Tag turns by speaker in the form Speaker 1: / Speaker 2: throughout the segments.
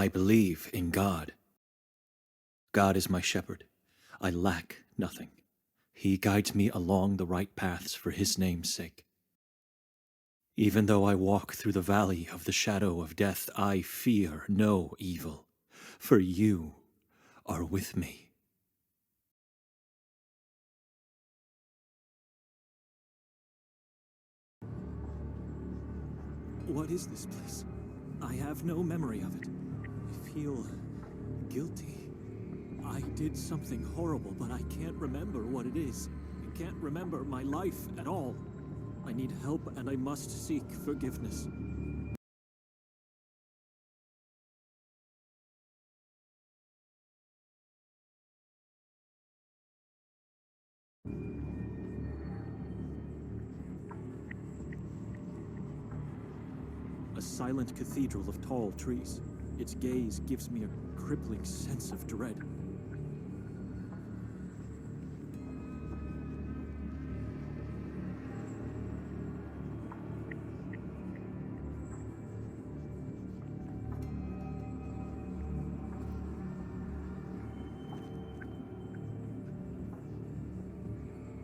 Speaker 1: I believe in God. God is my shepherd. I lack nothing. He guides me along the right paths for his name's sake. Even though I walk through the valley of the shadow of death, I fear no evil, for you are with me.
Speaker 2: What is this place? I have no memory of it. I feel guilty. I did something horrible, but I can't remember what it is. I can't remember my life at all. I need help, and I must seek forgiveness. A silent cathedral of tall trees. Its gaze gives me a crippling sense of dread.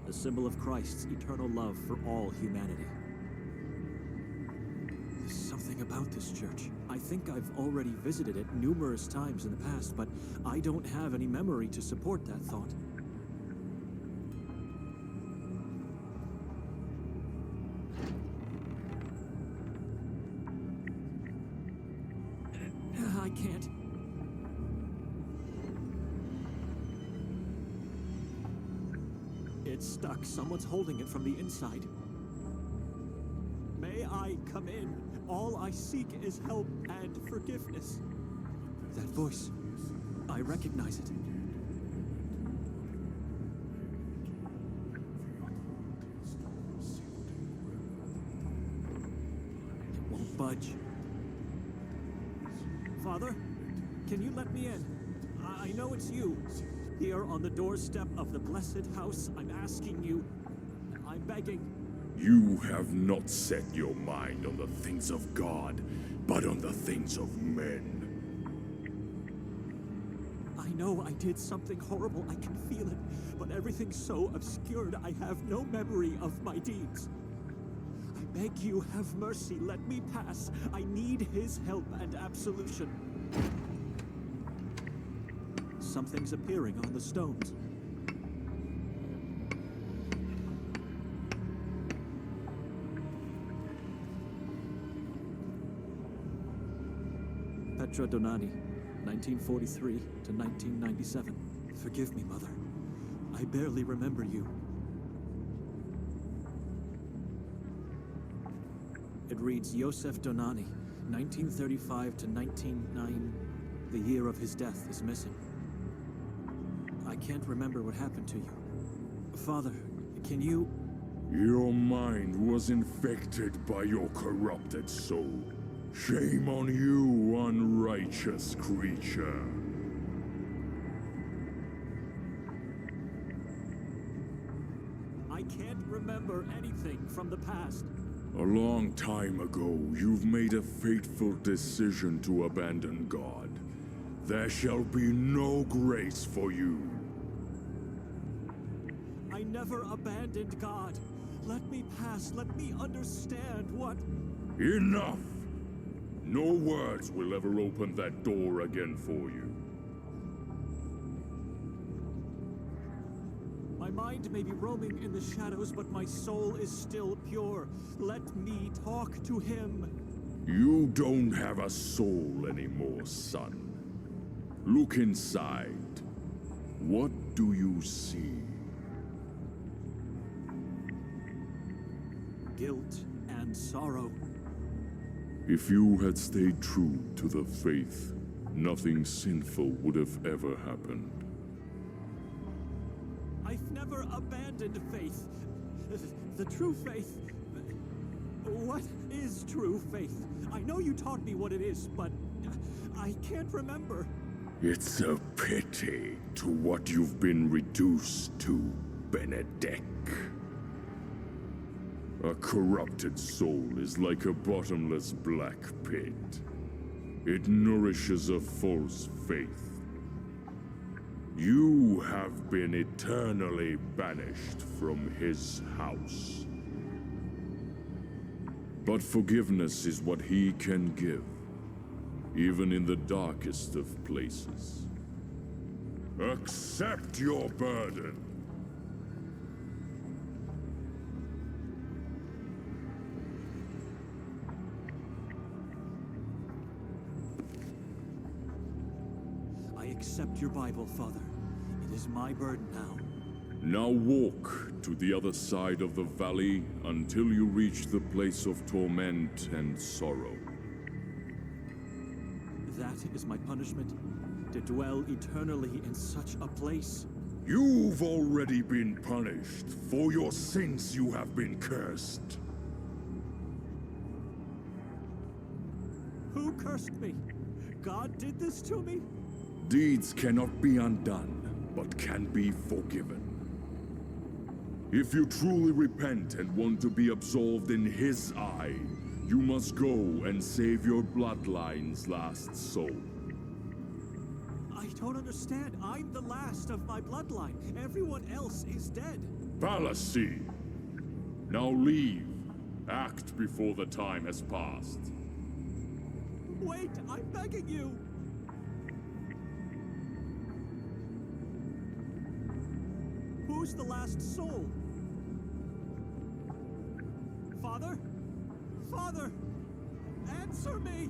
Speaker 2: A symbol of Christ's eternal love for all humanity. There's something about this church. I think I've already visited it numerous times in the past, but I don't have any memory to support that thought. I can't. It's stuck. Someone's holding it from the inside. May I come in? All I seek is help and forgiveness. That voice. I recognize it. It won't budge. Father, can you let me in? I know it's you. Here on the doorstep of the blessed house, I'm asking you. I'm begging.
Speaker 3: You have not set your mind on the things of God, but on the things of men.
Speaker 2: I know I did something horrible, I can feel it, but everything's so obscured, I have no memory of my deeds. I beg you, have mercy, let me pass. I need his help and absolution. Something's appearing on the stones. Benedek Dohnany, 1943 to 1997. Forgive me, Mother. I barely remember you. It reads Joseph Dohnany, 1935 to 1909. The year of his death is missing. I can't remember what happened to you. Father, can you...
Speaker 3: Your mind was infected by your corrupted soul. Shame on you, unrighteous creature.
Speaker 2: I can't remember anything from the past.
Speaker 3: A long time ago, you've made a fateful decision to abandon God. There shall be no grace for you.
Speaker 2: I never abandoned God. Let me pass. Let me understand what...
Speaker 3: Enough! No words will ever open that door again for you.
Speaker 2: My mind may be roaming in the shadows, but my soul is still pure. Let me talk to him.
Speaker 3: You don't have a soul anymore, son. Look inside. What do you see?
Speaker 2: Guilt and sorrow.
Speaker 3: If you had stayed true to the faith, nothing sinful would have ever happened.
Speaker 2: I've never abandoned faith. The true faith. What is true faith? I know you taught me what it is, but I can't remember.
Speaker 3: It's a pity to what you've been reduced to, Benedek. A corrupted soul is like a bottomless black pit. It nourishes a false faith. You have been eternally banished from his house. But forgiveness is what he can give, even in the darkest of places. Accept your burden.
Speaker 2: I accept your Bible, Father. It is my burden now.
Speaker 3: Now walk to the other side of the valley until you reach the place of torment and sorrow.
Speaker 2: That is my punishment, to dwell eternally in such a place.
Speaker 3: You've already been punished. For your sins you have been cursed.
Speaker 2: Who cursed me? God did this to me?
Speaker 3: Deeds cannot be undone, but can be forgiven. If you truly repent and want to be absolved in his eye, you must go and save your bloodline's last soul.
Speaker 2: I don't understand. I'm the last of my bloodline. Everyone else is dead.
Speaker 3: Fallacy. Now leave. Act before the time has passed.
Speaker 2: Wait, I'm begging you. Who's the last soul? Father? Father! Answer me!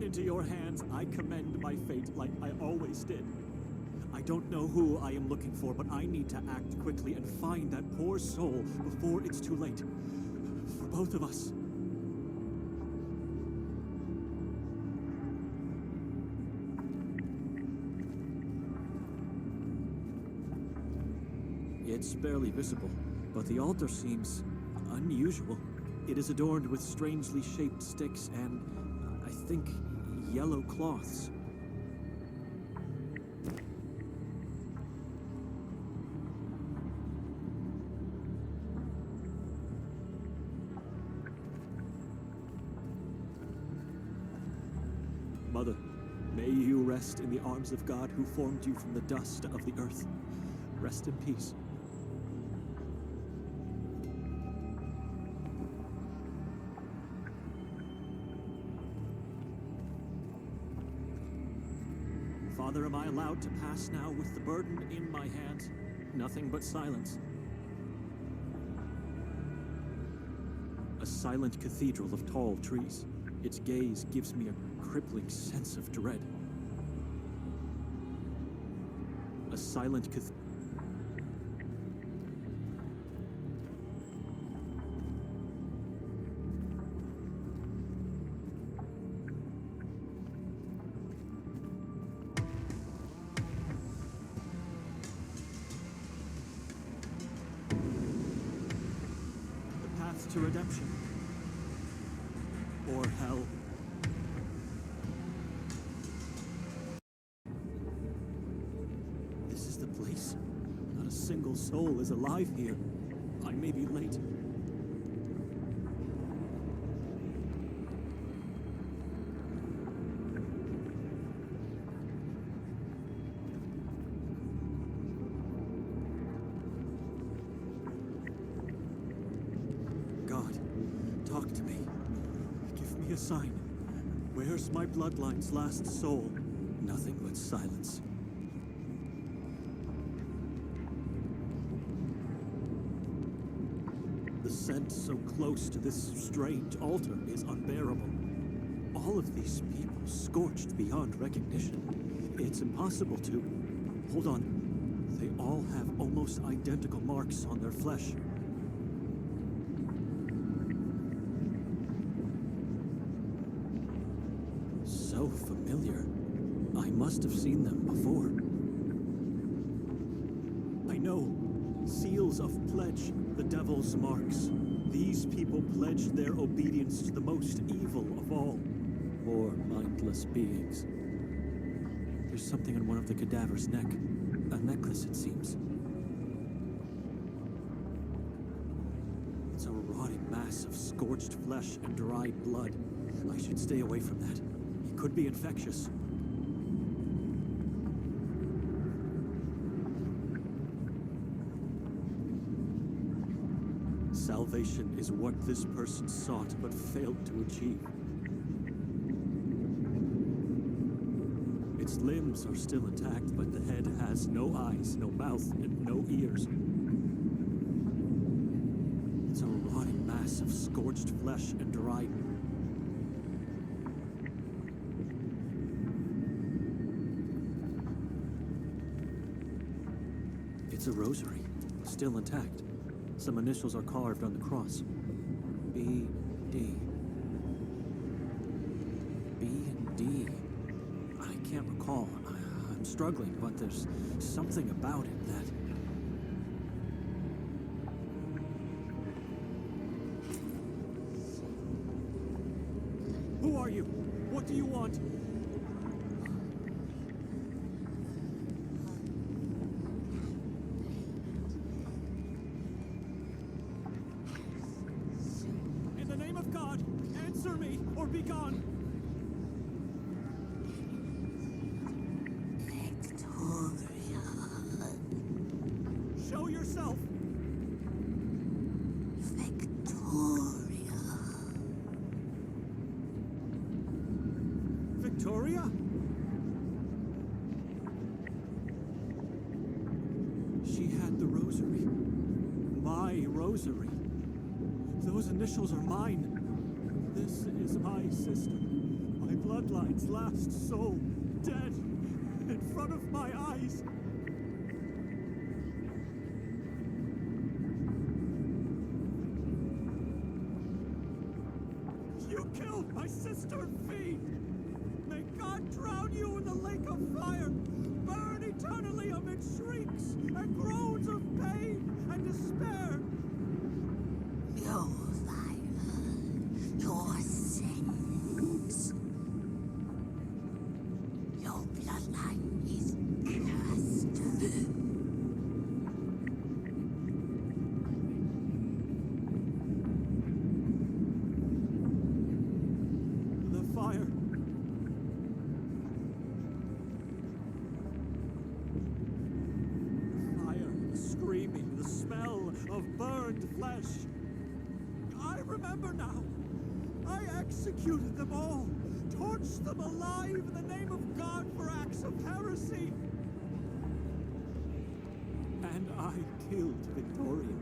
Speaker 2: Into your hands I commend my fate like I always did. I don't know who I am looking for, but I need to act quickly and find that poor soul before it's too late. For both of us. It's barely visible, but the altar seems unusual. It is adorned with strangely shaped sticks and, I think, yellow cloths. Mother, may you rest in the arms of God who formed you from the dust of the earth. Rest in peace. Father, am I allowed to pass now with the burden in my hands? Nothing but silence. A silent cathedral of tall trees. Its gaze gives me a crippling sense of dread. A silent cathedral. To redemption. Or hell. This is the place. Not a single soul is alive here. I may be late. Talk to me. Give me a sign. Where's my bloodline's last soul? Nothing but silence. The scent so close to this strange altar is unbearable. All of these people scorched beyond recognition. It's impossible to... Hold on. They all have almost identical marks on their flesh. So familiar. I must have seen them before. I know. Seals of pledge, the devil's marks. These people pledged their obedience to the most evil of all. Poor, mindless beings. There's something on one of the cadaver's neck. A necklace, it seems. It's a rotting mass of scorched flesh and dried blood. I should stay away from that. It could be infectious. Salvation is what this person sought but failed to achieve. Its limbs are still intact, but the head has no eyes, no mouth, and no ears. It's a rotting mass of scorched flesh and dried. It's a rosary, still intact. Some initials are carved on the cross. B, D. B and D. I can't recall. I'm struggling, but there's something about it that... Who are you? What do you want? In the name of God, answer me or be gone! Show yourself! Victoria? She had the rosary. My rosary. Those initials are mine. This is my sister. My bloodline's last soul. Dead. In front of my eyes. You killed my sister, V! May God drown you in the lake of fire! Burn eternally amid shrieks and groans of pain and despair!
Speaker 4: Your fire, your sins. Your bloodline is cursed.
Speaker 2: The fire. Fire, the screaming, the smell of burned flesh. I remember now. I executed them all, torched them alive in the name of God for acts of heresy. And I killed Victoria,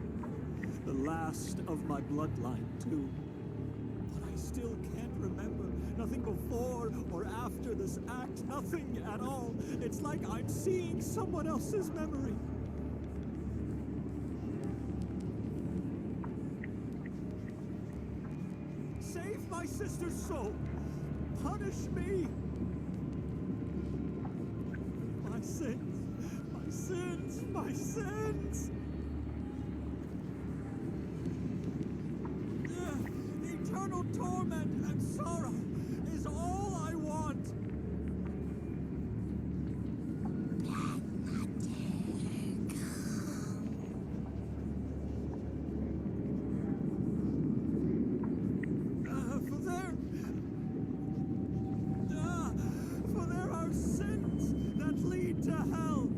Speaker 2: the last of my bloodline too. But I still can't remember. Nothing before or after this act, nothing at all. It's like I'm seeing someone else's memory. Save my sister's soul. Punish me. My sins, my sins, my sins. Eternal torment and sorrow is all I want. For there are sins that lead to hell.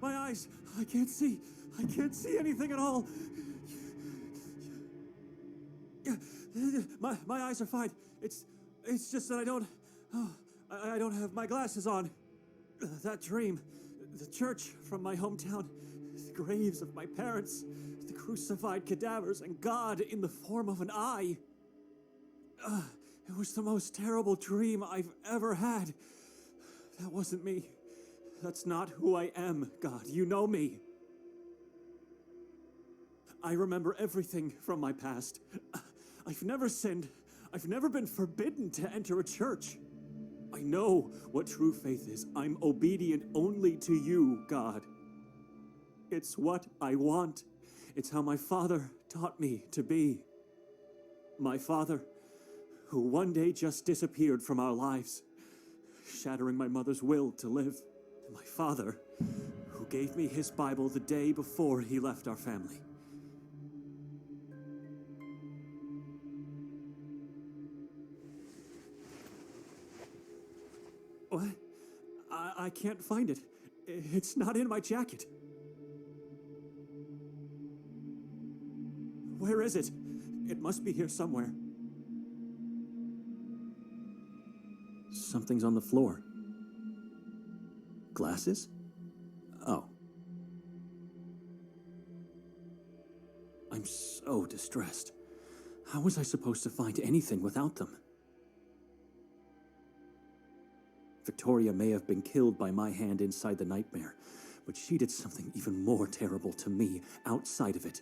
Speaker 2: My eyes, I can't see anything at all. My eyes are fine. It's just that I don't have my glasses on. That dream, the church from my hometown, the graves of my parents, the crucified cadavers, and God in the form of an eye. It was the most terrible dream I've ever had. That wasn't me. That's not who I am, God. You know me. I remember everything from my past. I've never sinned. I've never been forbidden to enter a church. I know what true faith is. I'm obedient only to you, God. It's what I want. It's how my father taught me to be. My father, who one day just disappeared from our lives, shattering my mother's will to live. My father, who gave me his Bible the day before he left our family. What? I can't find it. It's not in my jacket. Where is it? It must be here somewhere. Something's on the floor. Glasses? Oh. I'm so distressed. How was I supposed to find anything without them? Victoria may have been killed by my hand inside the nightmare, but she did something even more terrible to me outside of it.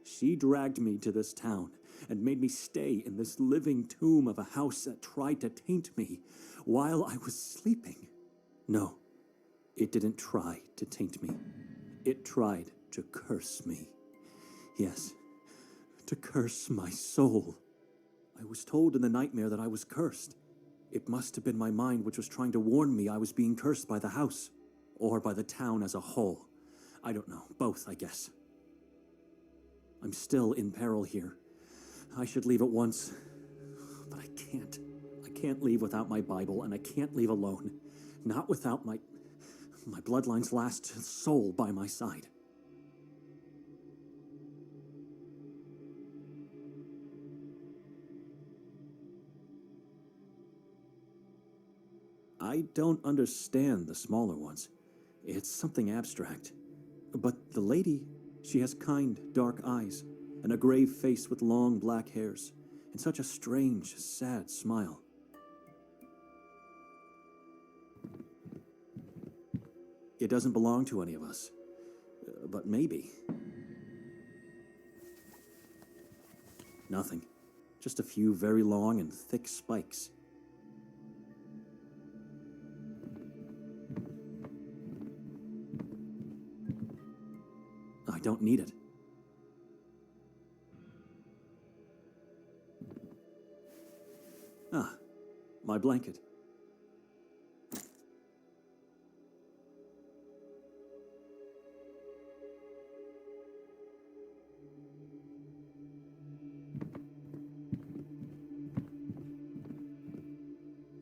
Speaker 2: She dragged me to this town and made me stay in this living tomb of a house that tried to taint me while I was sleeping. No, it didn't try to taint me. It tried to curse me. Yes, to curse my soul. I was told in the nightmare that I was cursed. It must have been my mind which was trying to warn me I was being cursed by the house, or by the town as a whole. I don't know, both, I guess. I'm still in peril here. I should leave at once, but I can't. I can't leave without my Bible, and I can't leave alone. Not without my bloodline's last soul by my side. I don't understand the smaller ones. It's something abstract. But the lady, she has kind, dark eyes, and a grave face with long black hairs, and such a strange, sad smile. It doesn't belong to any of us, but maybe. Nothing. Just a few very long and thick spikes. I don't need it. Ah, my blanket.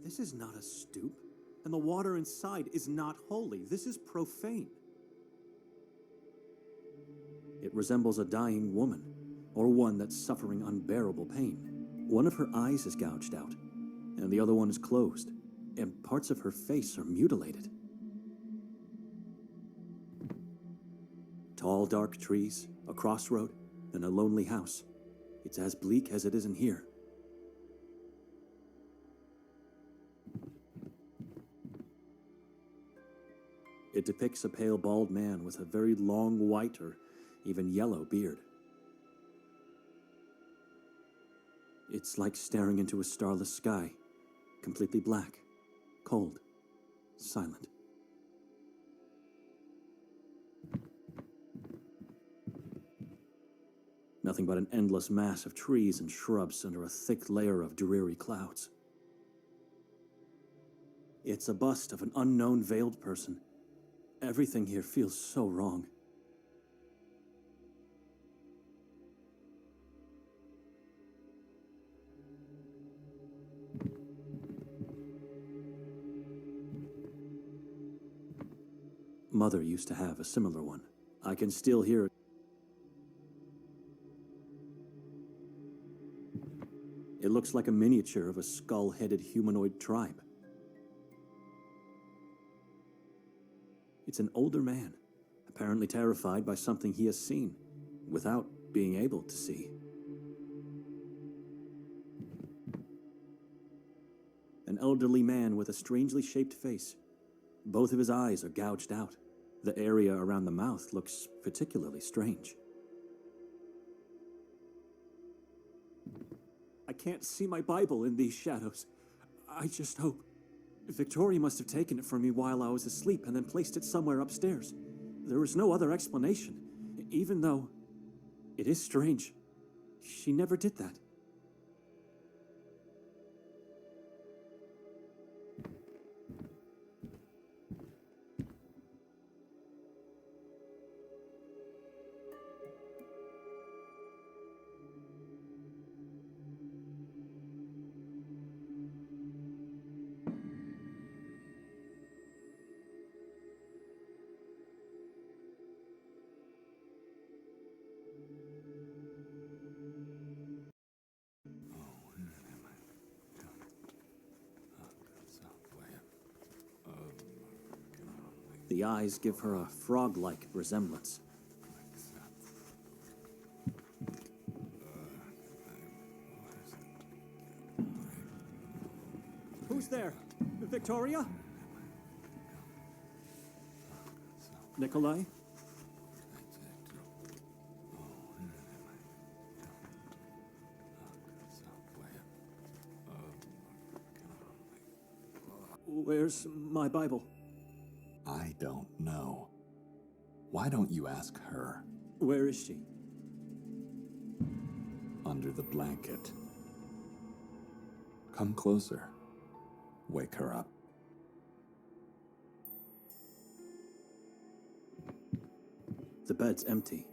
Speaker 2: This is not a stoop, and the water inside is not holy. This is profane. It resembles a dying woman, or one that's suffering unbearable pain. One of her eyes is gouged out, and the other one is closed, and parts of her face are mutilated. Tall, dark trees, a crossroad, and a lonely house. It's as bleak as it is in here. It depicts a pale, bald man with a very long white or even yellow beard. It's like staring into a starless sky, completely black, cold, silent. Nothing but an endless mass of trees and shrubs under a thick layer of dreary clouds. It's a bust of an unknown veiled person. Everything here feels so wrong. Mother used to have a similar one. I can still hear it. It looks like a miniature of a skull-headed humanoid tribe. It's an older man, apparently terrified by something he has seen, without being able to see. An elderly man with a strangely shaped face. Both of his eyes are gouged out. The area around the mouth looks particularly strange. can't see my Bible in these shadows. I just hope... Victoria must have taken it from me while I was asleep and then placed it somewhere upstairs. There was no other explanation, even though... It is strange. She never did that. The eyes give her a frog-like resemblance. Who's there? Victoria? Nikolay? Where's my Bible?
Speaker 5: I don't know. Why don't you ask her?
Speaker 2: Where is she?
Speaker 5: Under the blanket. Come closer. Wake her up.
Speaker 2: The bed's empty.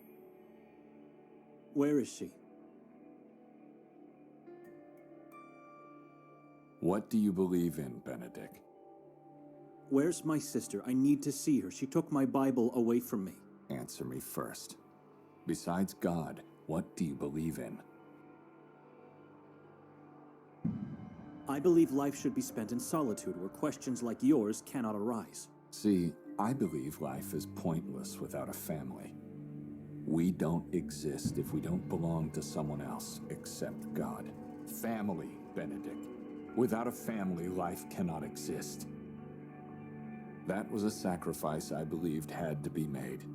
Speaker 2: Where is she?
Speaker 5: What do you believe in, Benedek?
Speaker 2: Where's my sister? I need to see her. She took my Bible away from me.
Speaker 5: Answer me first. Besides God, what do you believe in?
Speaker 2: I believe life should be spent in solitude where questions like yours cannot arise.
Speaker 5: See, I believe life is pointless without a family. We don't exist if we don't belong to someone else except God. Family, Benedek. Without a family, life cannot exist. That was a sacrifice I believed had to be made.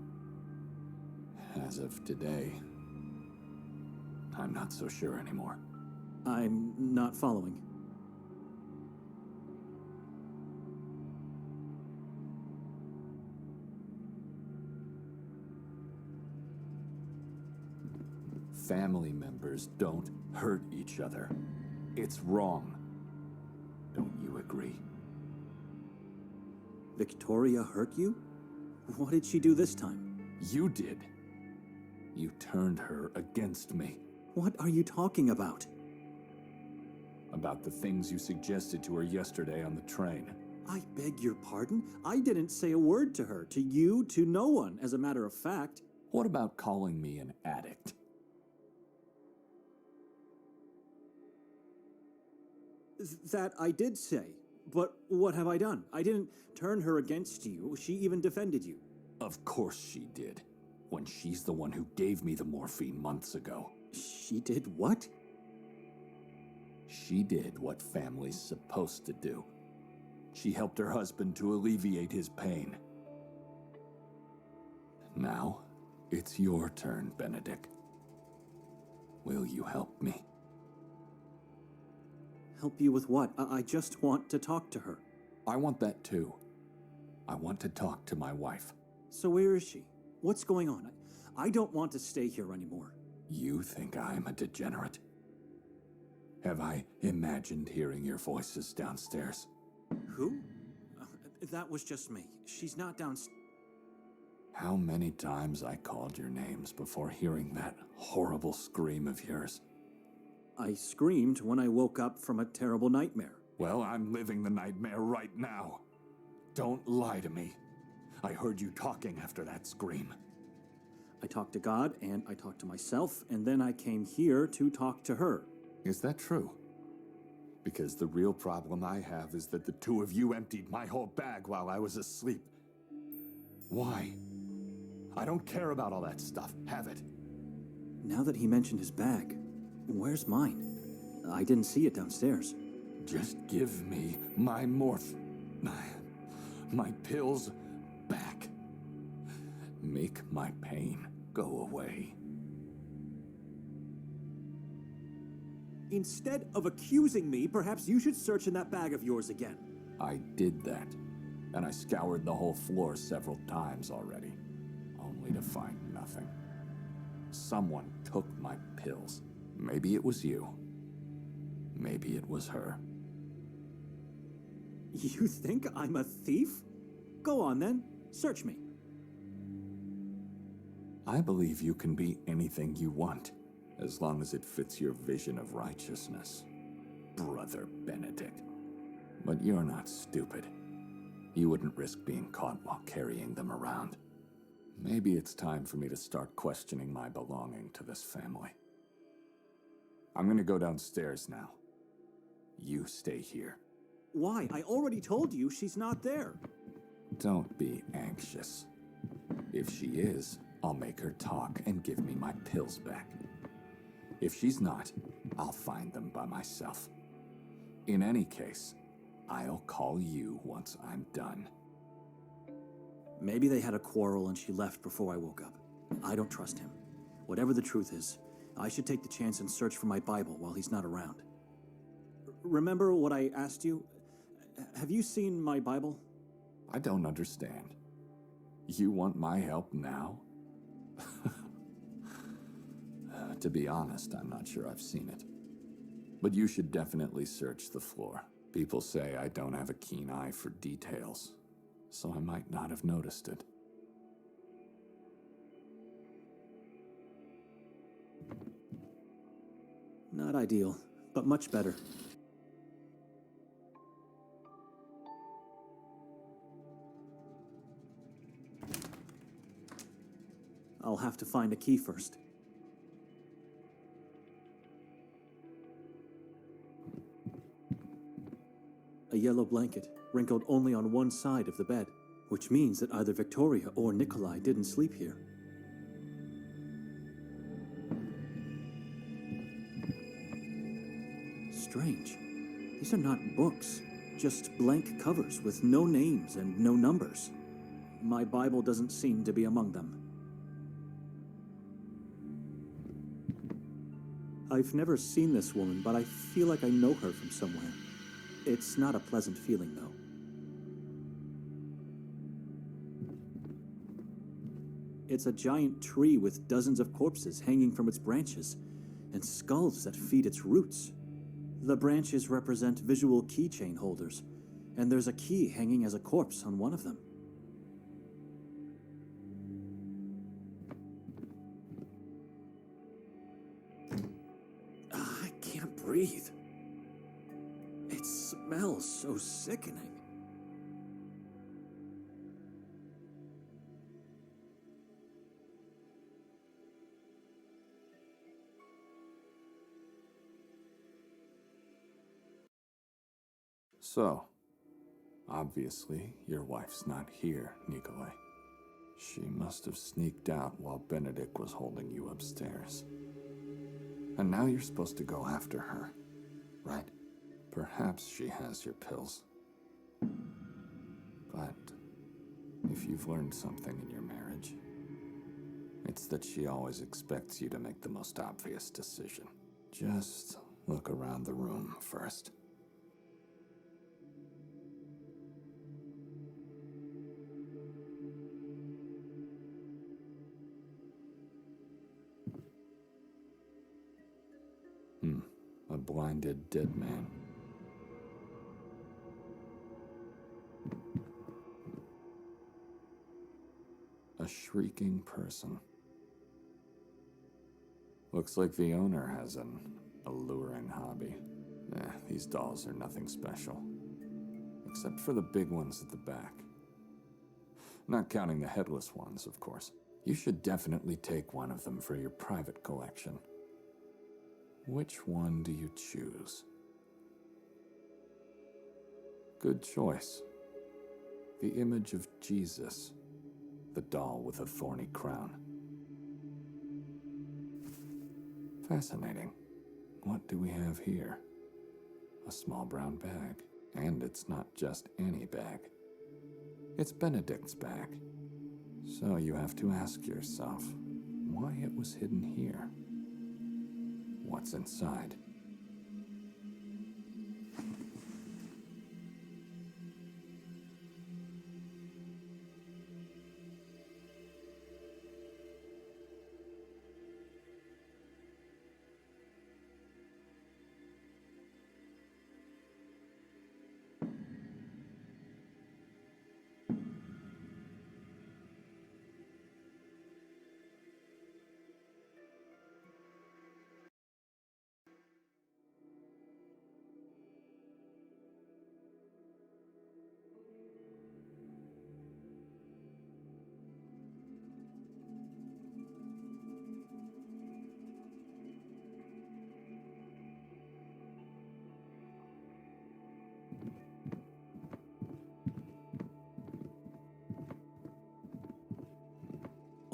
Speaker 5: As of today, I'm not so sure anymore.
Speaker 2: I'm not following.
Speaker 5: Family members don't hurt each other. It's wrong. Don't you agree?
Speaker 2: Victoria hurt you? What did she do this time?
Speaker 5: You did. You turned her against me.
Speaker 2: What are you talking about?
Speaker 5: About the things you suggested to her yesterday on the train.
Speaker 2: I beg your pardon? I didn't say a word to her, to you, to no one, as a matter of fact.
Speaker 5: What about calling me an addict?
Speaker 2: That I did say. But what have I done? I didn't turn her against you. She even defended you.
Speaker 5: Of course she did. When she's the one who gave me the morphine months ago.
Speaker 2: She did what?
Speaker 5: She did what family's supposed to do. She helped her husband to alleviate his pain. Now, it's your turn, Benedek. Will you help me?
Speaker 2: Help you with what? I just want to talk to her.
Speaker 5: I want that too. I want to talk to my wife.
Speaker 2: So where is she? What's going on? I don't want to stay here anymore.
Speaker 5: You think I'm a degenerate? Have I imagined hearing your voices downstairs?
Speaker 2: Who? That was just me. She's not downstairs.
Speaker 5: How many times I called your names before hearing that horrible scream of yours?
Speaker 2: I screamed when I woke up from a terrible nightmare.
Speaker 5: Well, I'm living the nightmare right now. Don't lie to me. I heard you talking after that scream.
Speaker 2: I talked to God, and I talked to myself, and then I came here to talk to her.
Speaker 5: Is that true? Because the real problem I have is that the two of you emptied my whole bag while I was asleep. Why? I don't care about all that stuff. Have it.
Speaker 2: Now that he mentioned his bag, where's mine? I didn't see it downstairs.
Speaker 5: Just give me my my pills back. Make my pain go away.
Speaker 2: Instead of accusing me, perhaps you should search in that bag of yours again.
Speaker 5: I did that, and I scoured the whole floor several times already, only to find nothing. Someone took my pills. Maybe it was you. Maybe it was her.
Speaker 2: You think I'm a thief? Go on then, search me.
Speaker 5: I believe you can be anything you want, as long as it fits your vision of righteousness, Brother Benedek. But you're not stupid. You wouldn't risk being caught while carrying them around. Maybe it's time for me to start questioning my belonging to this family. I'm gonna go downstairs now. You stay here.
Speaker 2: Why? I already told you she's not there.
Speaker 5: Don't be anxious. If she is, I'll make her talk and give me my pills back. If she's not, I'll find them by myself. In any case, I'll call you once I'm done.
Speaker 2: Maybe they had a quarrel and she left before I woke up. I don't trust him. Whatever the truth is, I should take the chance and search for my Bible while he's not around. Remember what I asked you? Have you seen my Bible?
Speaker 5: I don't understand. You want my help now? To be honest, I'm not sure I've seen it. But you should definitely search the floor. People say I don't have a keen eye for details, so I might not have noticed it.
Speaker 2: Not ideal, but much better. I'll have to find a key first. A yellow blanket, wrinkled only on one side of the bed, which means that either Victoria or Nikolay didn't sleep here. Strange. These are not books, just blank covers with no names and no numbers. My Bible doesn't seem to be among them. I've never seen this woman, but I feel like I know her from somewhere. It's not a pleasant feeling, though. It's a giant tree with dozens of corpses hanging from its branches, and skulls that feed its roots. The branches represent visual keychain holders, and there's a key hanging as a corpse on one of them. I can't breathe. It smells so sickening.
Speaker 5: So, obviously, your wife's not here, Nikolay. She must have sneaked out while Benedek was holding you upstairs. And now you're supposed to go after her, right? Perhaps she has your pills. But if you've learned something in your marriage, it's that she always expects you to make the most obvious decision. Just look around the room first. A blinded dead man. A shrieking person. Looks like the owner has an alluring hobby. These dolls are nothing special. Except for the big ones at the back. Not counting the headless ones, of course. You should definitely take one of them for your private collection. Which one do you choose? Good choice. The image of Jesus, the doll with a thorny crown. Fascinating. What do we have here? A small brown bag. And it's not just any bag. It's Benedek's bag. So you have to ask yourself why it was hidden here. What's inside?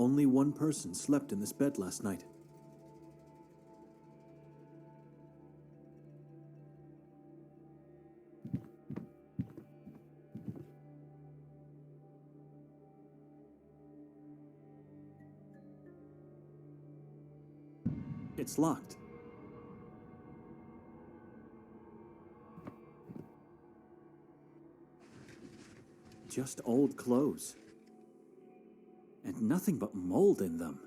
Speaker 2: Only one person slept in this bed last night. It's locked. Just old clothes. And nothing but mold in them.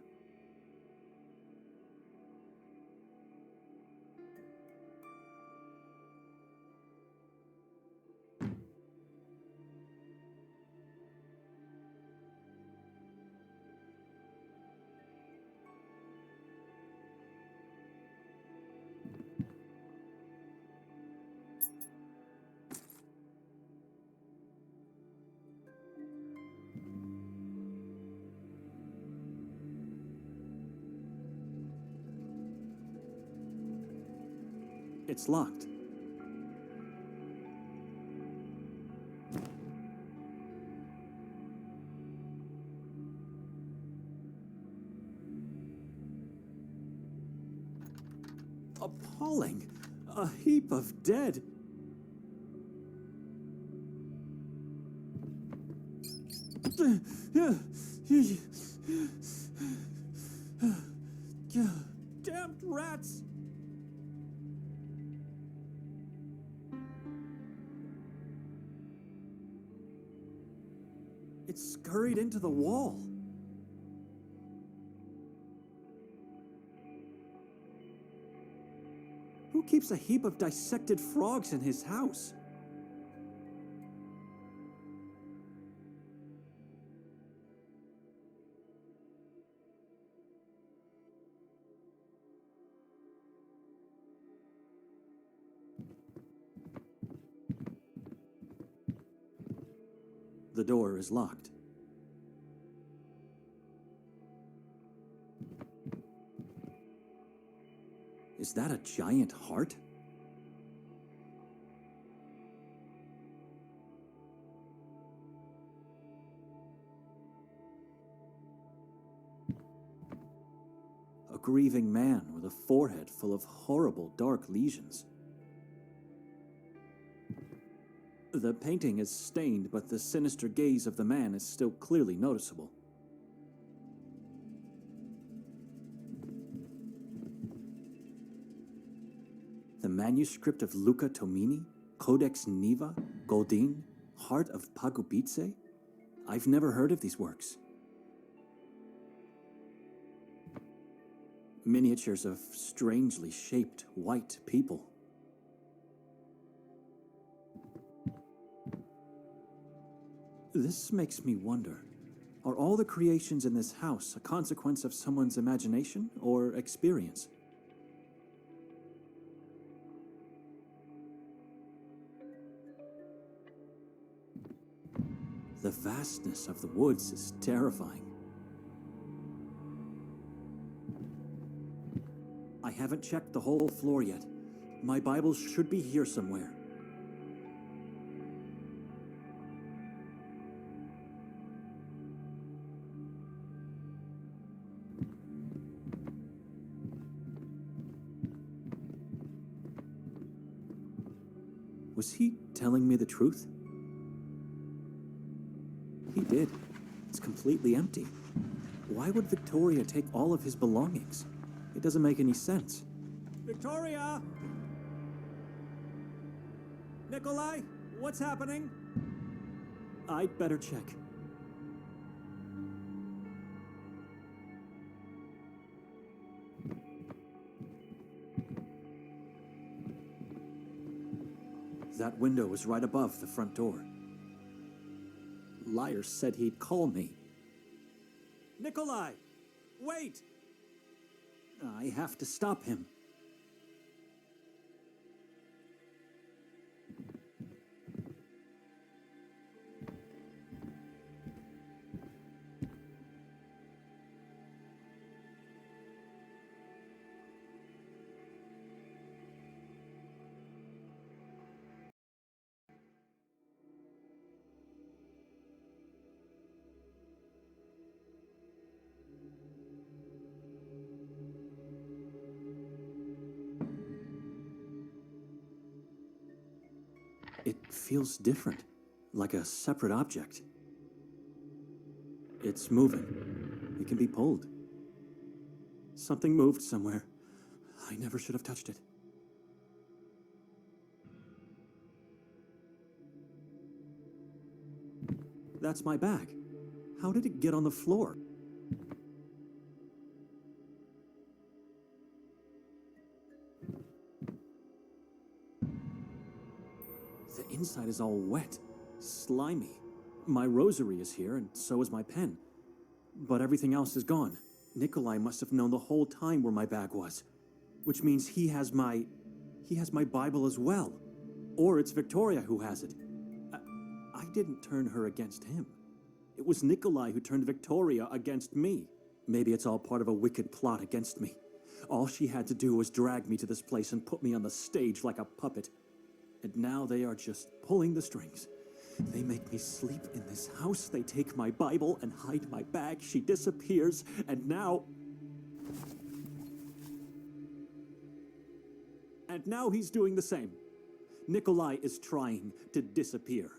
Speaker 2: It's locked. Appalling! A heap of dead! Damned rats! It scurried into the wall. Who keeps a heap of dissected frogs in his house? The door is locked. Is that a giant heart? A grieving man with a forehead full of horrible dark lesions. The painting is stained, but the sinister gaze of the man is still clearly noticeable. The manuscript of Luca Tomini, Codex Niva, Goldin, Heart of Pagubitse? I've never heard of these works. Miniatures of strangely shaped white people. This makes me wonder, are all the creations in this house a consequence of someone's imagination or experience? The vastness of the woods is terrifying. I haven't checked the whole floor yet. My Bible should be here somewhere. Was he telling me the truth? He did. It's completely empty. Why would Victoria take all of his belongings? It doesn't make any sense. Victoria! Nikolay, what's happening? I'd better check. That window was right above the front door. Liar said he'd call me. Nikolay! Wait! I have to stop him. It feels different, like a separate object. It's moving. It can be pulled. Something moved somewhere. I never should have touched it. That's my bag. How did it get on the floor? The inside is all wet, slimy. My rosary is here, and so is my pen. But everything else is gone. Nikolay must have known the whole time where my bag was. Which means he has my Bible as well. Or it's Victoria who has it. I didn't turn her against him. It was Nikolay who turned Victoria against me. Maybe it's all part of a wicked plot against me. All she had to do was drag me to this place and put me on the stage like a puppet. And now they are just pulling the strings. They make me sleep in this house. They take my Bible and hide my bag. She disappears, and now... And now he's doing the same. Nikolay is trying to disappear.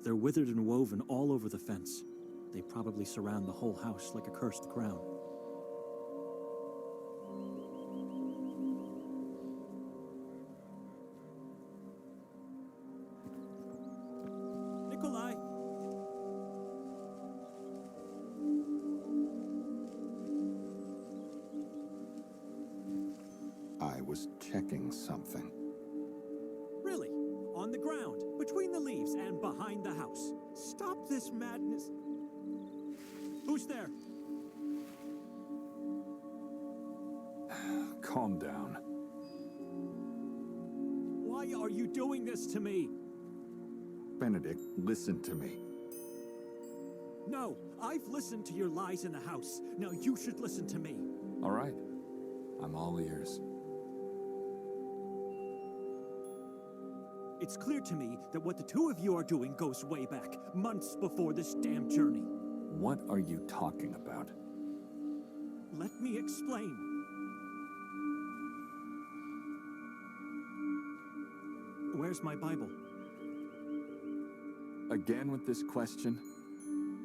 Speaker 2: They're withered and woven all over the fence. They probably surround the whole house like a cursed crown. Nikolay!
Speaker 5: I was checking something.
Speaker 2: Really? On the ground, between the leaves and behind the house. Stop this madness. Who's there?
Speaker 5: Calm down.
Speaker 2: Why are you doing this to me?
Speaker 5: Benedek, listen to me.
Speaker 2: No, I've listened to your lies in the house. Now you should listen to me.
Speaker 5: All right. I'm all ears.
Speaker 2: It's clear to me that what the two of you are doing goes way back, months before this damn journey.
Speaker 5: What are you talking about?
Speaker 2: Let me explain. Where's my Bible?
Speaker 5: Again with this question?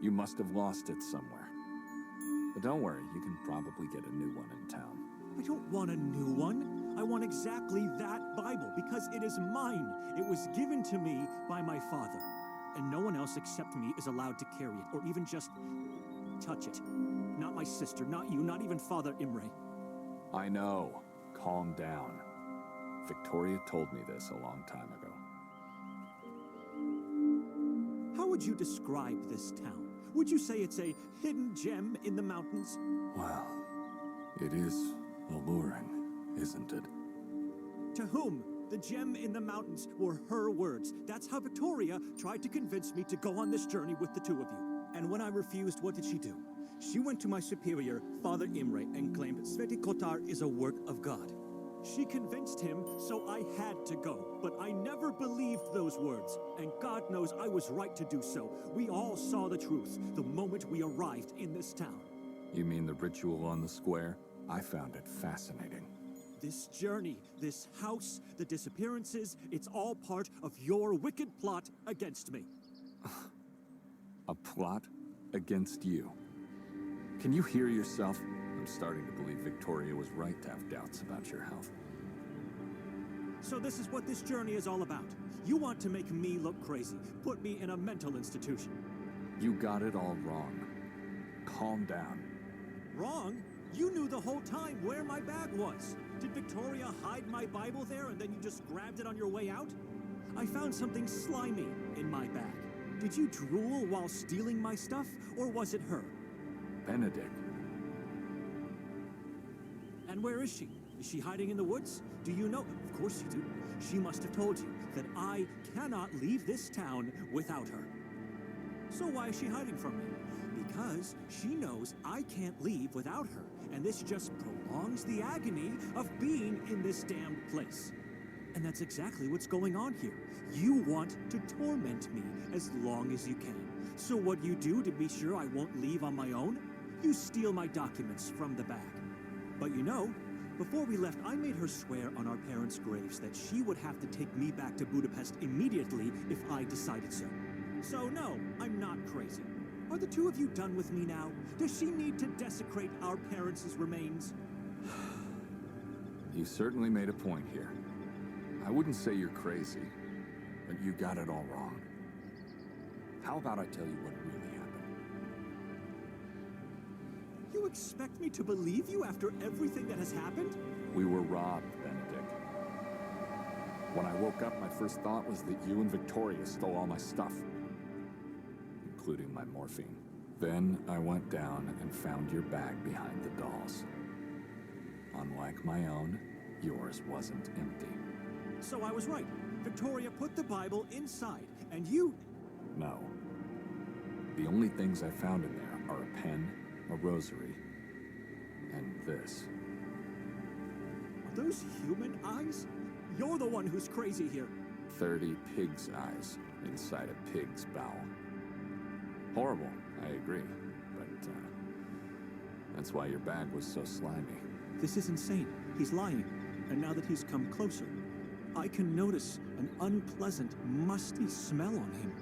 Speaker 5: You must have lost it somewhere. But don't worry, you can probably get a new one in town.
Speaker 2: I don't want a new one. I want exactly that Bible, because it is mine. It was given to me by my father. And no one else except me is allowed to carry it, or even just touch it. Not my sister, not you, not even Father Imre.
Speaker 5: I know. Calm down. Victoria told me this a long time ago.
Speaker 2: How would you describe this town? Would you say it's a hidden gem in the mountains?
Speaker 5: Well, it is alluring, isn't it?
Speaker 2: To whom? The gem in the mountains were her words. That's how Victoria tried to convince me to go on this journey with the two of you. And when I refused, what did she do? She went to my superior, Father Imre, and claimed Sveti Kotar is a work of God. She convinced him, so I had to go. But I never believed those words, and God knows I was right to do so. We all saw the truth the moment we arrived in this town.
Speaker 5: You mean the ritual on the square? I found it fascinating.
Speaker 2: This journey, this house, the disappearances, it's all part of your wicked plot against me.
Speaker 5: A plot against you. Can you hear yourself? I'm starting to believe Victoria was right to have doubts about your health.
Speaker 2: So this is what this journey is all about. You want to make me look crazy, put me in a mental institution.
Speaker 5: You got it all wrong. Calm down.
Speaker 2: Wrong? You knew the whole time where my bag was. Did Victoria hide my Bible there and then you just grabbed it on your way out? I found something slimy in my bag. Did you drool while stealing my stuff, or was it her?
Speaker 5: Benedek.
Speaker 2: And where is she? Is she hiding in the woods? Do you know? Of course you do. She must have told you that I cannot leave this town without her. So why is she hiding from me? Because she knows I can't leave without her, and this just prolongs the agony of being in this damned place. And that's exactly what's going on here. You want to torment me as long as you can. So what you do to be sure I won't leave on my own? You steal my documents from the bag. But you know, before we left, I made her swear on our parents' graves that she would have to take me back to Budapest immediately if I decided so. So no, I'm not crazy. Are the two of you done with me now? Does she need to desecrate our parents' remains?
Speaker 5: You certainly made a point here. I wouldn't say you're crazy, but you got it all wrong. How about I tell you what really happened?
Speaker 2: You expect me to believe you after everything that has happened?
Speaker 5: We were robbed, Benedict. When I woke up, my first thought was that you and Victoria stole all my stuff, including my morphine. Then I went down and found your bag behind the dolls. Unlike my own, yours wasn't empty.
Speaker 2: So I was right. Victoria put the Bible inside, and you...
Speaker 5: No. The only things I found in there are a pen, a rosary, and this.
Speaker 2: Are those human eyes? You're the one who's crazy here.
Speaker 5: 30 pig's eyes inside a pig's bowel. Horrible, I agree. But, that's why your bag was so slimy.
Speaker 2: This is insane. He's lying. And now that he's come closer, I can notice an unpleasant, musty smell on him.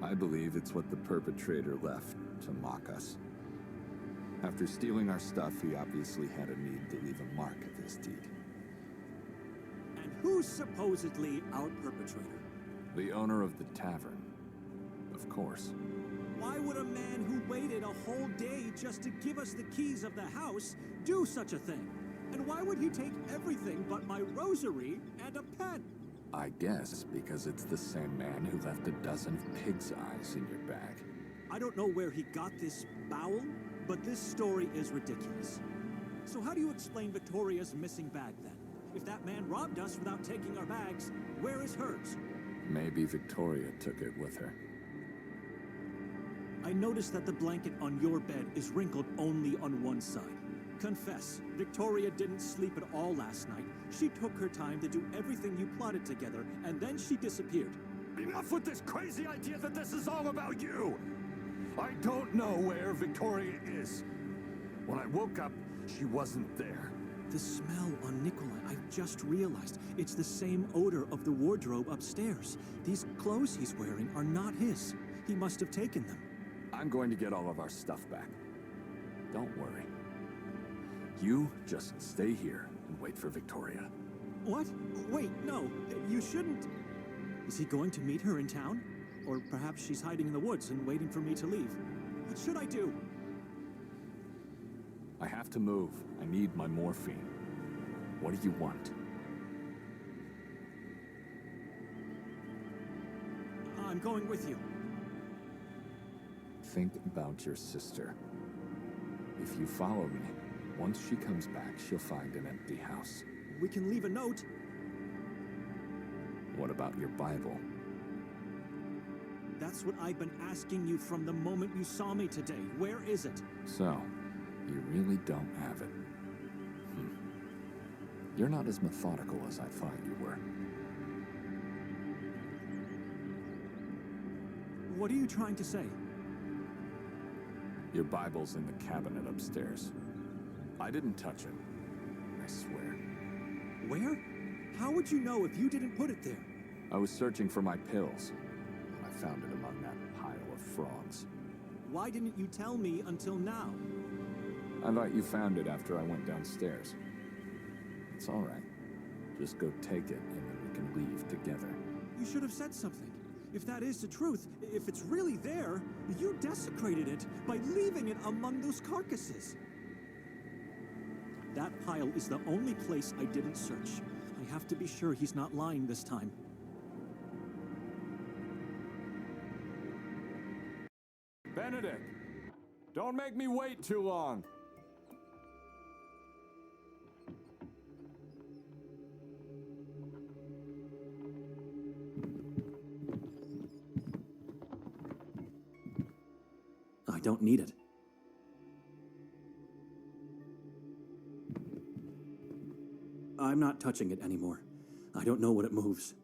Speaker 5: I believe it's what the perpetrator left to mock us. After stealing our stuff, he obviously had a need to leave a mark of his deed.
Speaker 2: And who's supposedly our perpetrator?
Speaker 5: The owner of the tavern, of course.
Speaker 2: Why would a man who waited a whole day just to give us the keys of the house do such a thing? And why would he take everything but my rosary and a pen?
Speaker 5: I guess because it's the same man who left a dozen pig's eyes in your bag.
Speaker 2: I don't know where he got this bowel, but this story is ridiculous. So how do you explain Victoria's missing bag then? If that man robbed us without taking our bags, where is hers?
Speaker 5: Maybe Victoria took it with her.
Speaker 2: I noticed that the blanket on your bed is wrinkled only on one side. Confess, Victoria didn't sleep at all last night. She took her time to do everything you plotted together, and then she disappeared.
Speaker 6: Enough with this crazy idea that this is all about you! I don't know where Victoria is. When I woke up, she wasn't there.
Speaker 2: The smell on Nikolay, I've just realized. It's the same odor of the wardrobe upstairs. These clothes he's wearing are not his. He must have taken them.
Speaker 5: I'm going to get all of our stuff back. Don't worry. You just stay here and wait for Victoria.
Speaker 2: What? Wait, no, you shouldn't. Is he going to meet her in town? Or perhaps she's hiding in the woods and waiting for me to leave. What should I do?
Speaker 5: I have to move. I need my morphine. What do you want?
Speaker 2: I'm going with you.
Speaker 5: Think about your sister. If you follow me, once she comes back, she'll find an empty house.
Speaker 2: We can leave a note.
Speaker 5: What about your Bible?
Speaker 2: That's what I've been asking you from the moment you saw me today. Where is it?
Speaker 5: So, you really don't have it. You're not as methodical as I thought you were.
Speaker 2: What are you trying to say?
Speaker 5: Your Bible's in the cabinet upstairs. I didn't touch it. I swear.
Speaker 2: Where? How would you know if you didn't put it there?
Speaker 5: I was searching for my pills, and I found it among that pile of frogs.
Speaker 2: Why didn't you tell me until now?
Speaker 5: I thought you found it after I went downstairs. It's all right. Just go take it, and then we can leave together.
Speaker 2: You should have said something. If that is the truth, if it's really there, you desecrated it by leaving it among those carcasses. That pile is the only place I didn't search. I have to be sure he's not lying this time.
Speaker 6: Benedek! Don't make me wait too long.
Speaker 2: I don't need it. I'm not touching it anymore. I don't know what it moves.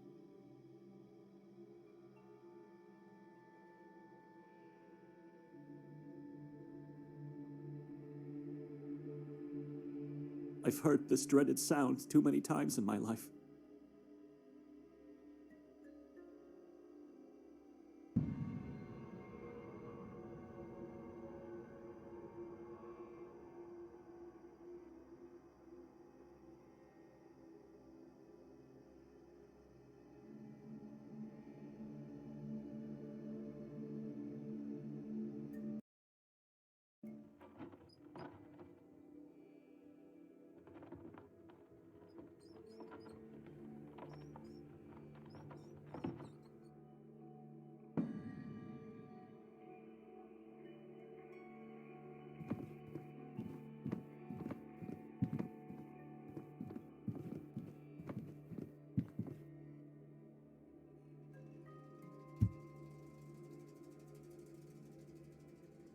Speaker 2: I've heard this dreaded sound too many times in my life.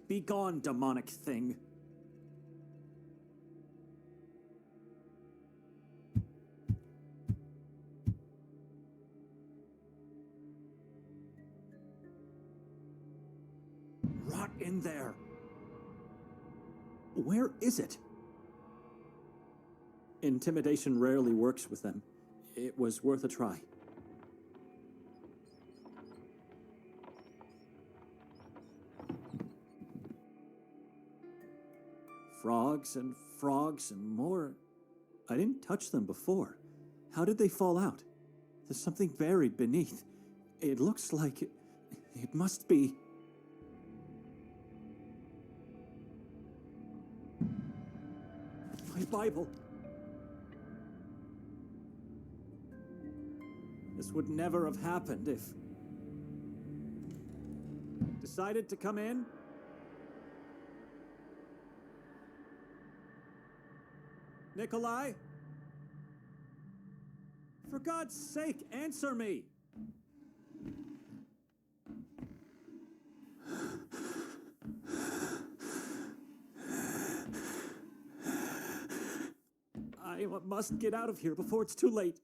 Speaker 2: Be gone, demonic thing. Rot in there. Where is it? Intimidation rarely works with them. It was worth a try. Frogs and more. I didn't touch them before. How did they fall out? There's something buried beneath. It looks like it must be. My Bible. This would never have happened if. Decided to come in? Nikolay? For God's sake, answer me! I must get out of here before it's too late.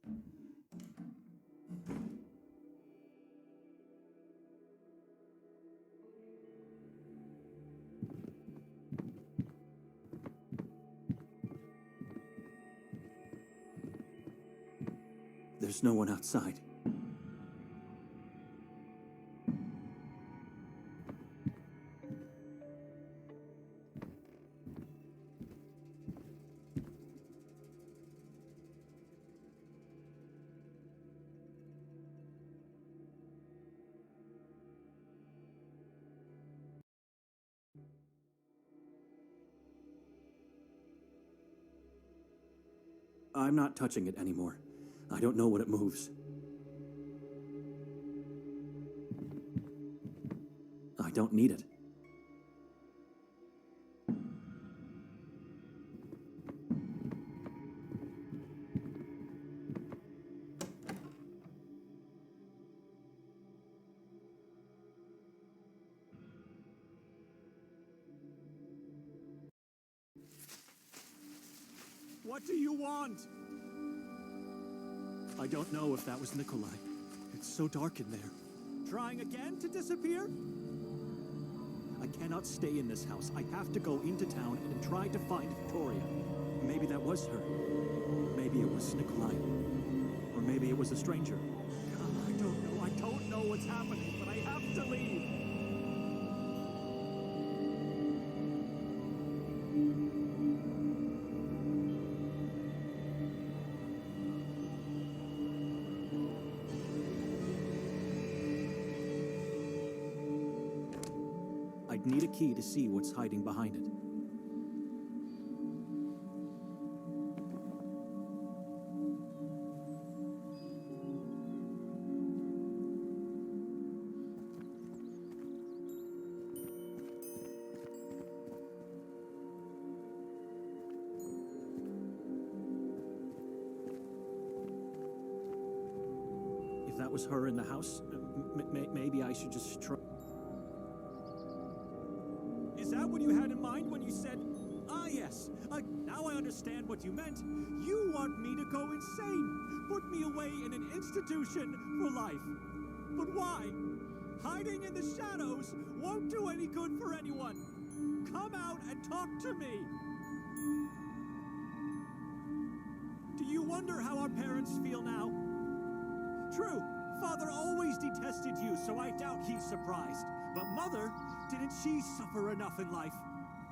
Speaker 2: There's no one outside. I'm not touching it anymore. I don't know what it moves. I don't need it. What do you want? I don't know if that was Nikolay. It's so dark in there. Trying again to disappear? I cannot stay in this house. I have to go into town and try to find Victoria. Maybe that was her. Maybe it was Nikolay. Or maybe it was a stranger. God, I don't know. I don't know what's happening, but I have to leave. I'd need a key to see what's hiding behind it. that was her in the house, maybe I should just try. Is that what you had in mind when you said, "Ah, yes, now I understand what you meant. You want me to go insane, put me away in an institution for life. But why? Hiding in the shadows won't do any good for anyone. Come out and talk to me." Do you wonder how our parents feel now? True, Father always detested you, so I doubt he's surprised. But Mother, didn't she suffer enough in life?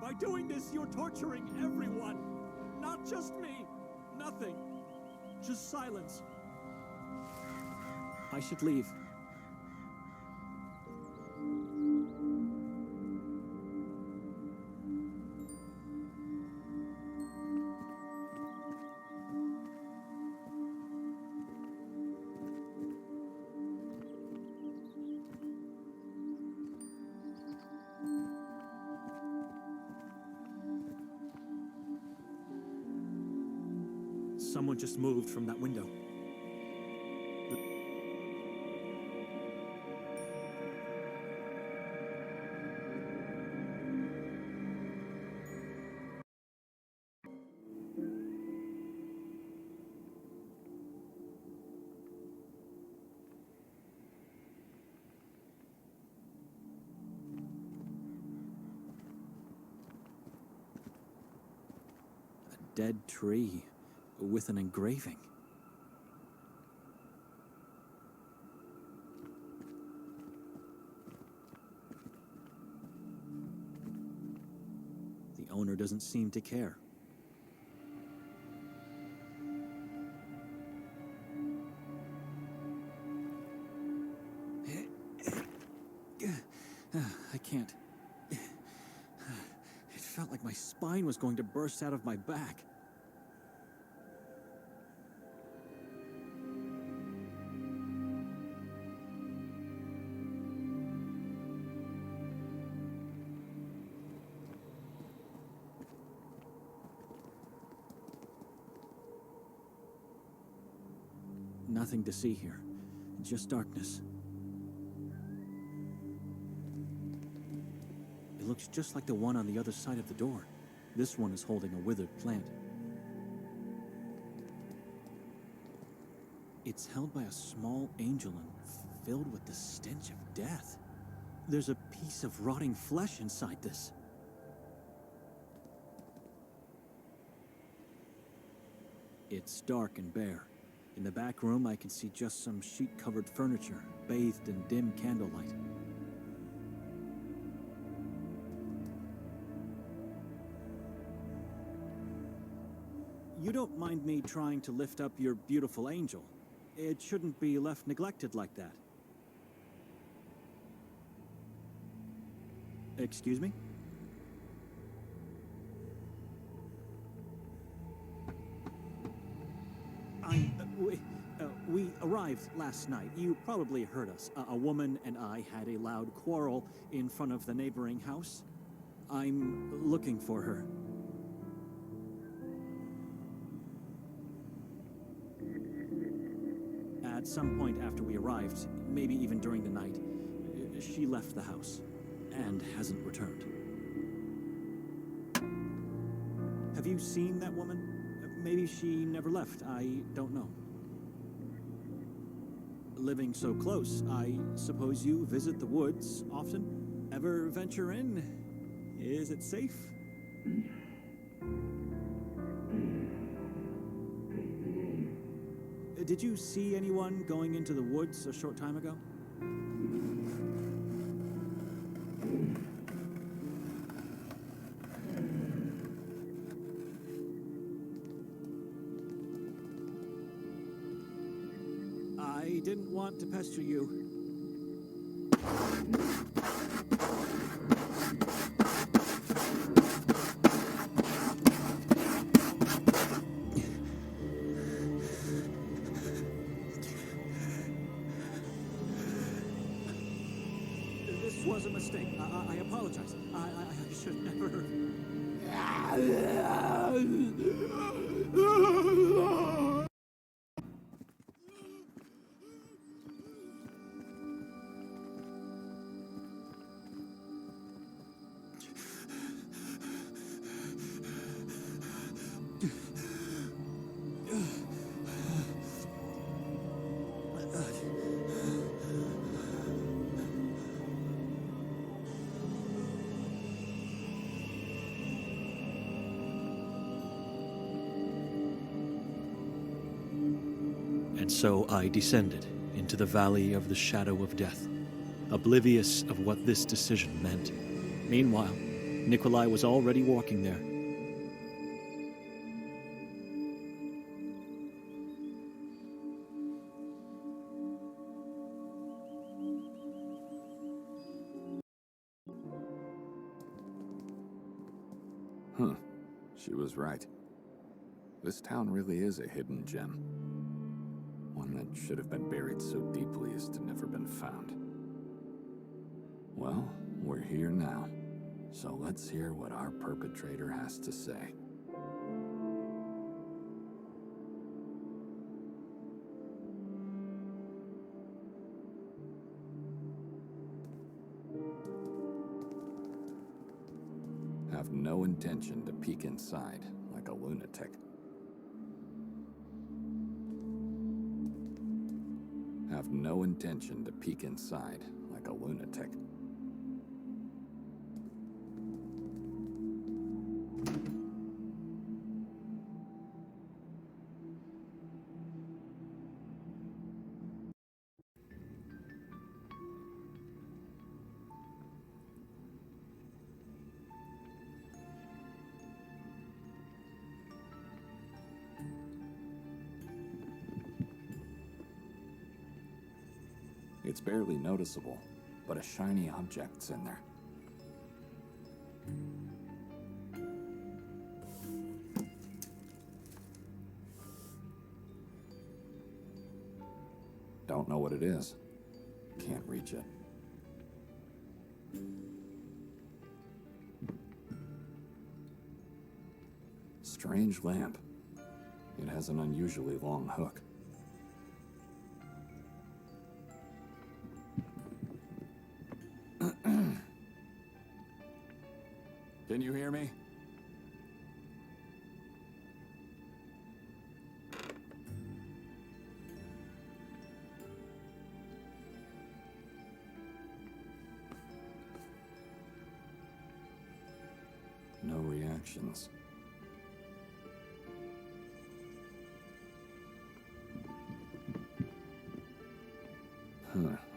Speaker 2: By doing this, you're torturing everyone. Not just me. Nothing. Just silence. I should leave. Someone just moved from that window. A dead tree with an engraving. The owner doesn't seem to care. I can't. It felt like my spine was going to burst out of my back. Nothing to see here, just darkness. It looks just like the one on the other side of the door. This one is holding a withered plant. It's held by a small angel and filled with the stench of death. There's a piece of rotting flesh inside this. It's dark and bare. In the back room, I can see just some sheet-covered furniture, bathed in dim candlelight. You don't mind me trying to lift up your beautiful angel? It shouldn't be left neglected like that. Excuse me? We arrived last night. You probably heard us. A woman and I had a loud quarrel in front of the neighboring house. I'm looking for her. At some point after we arrived, maybe even during the night, she left the house and hasn't returned. Have you seen that woman? Maybe she never left. I don't know. Living so close, I suppose you visit the woods often? Ever venture in? Is it safe? Did you see anyone going into the woods a short time ago? I didn't want to pester you. This was a mistake. I apologize. I should never...
Speaker 1: And so I descended into the valley of the shadow of death, oblivious of what this decision meant. Meanwhile, Nikolay was already walking there.
Speaker 5: She was right. This town really is a hidden gem. One that should have been buried so deeply as to never been found. Well, we're here now. So let's hear what our perpetrator has to say. Have no intention to peek inside like a lunatic. Have no intention to peek inside like a lunatic. It's barely noticeable, but a shiny object's in there. Don't know what it is. Can't reach it. Strange lamp. It has an unusually long hook. Can you hear me? No reactions.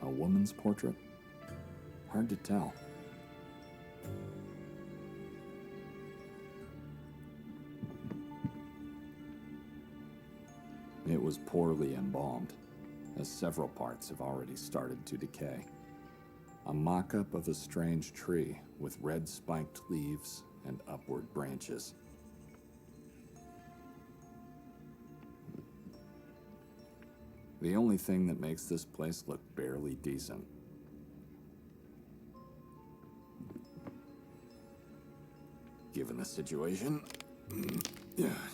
Speaker 5: A woman's portrait? Hard to tell. It was poorly embalmed, as several parts have already started to decay. A mock-up of a strange tree with red spiked leaves and upward branches. The only thing that makes this place look barely decent. Given the situation,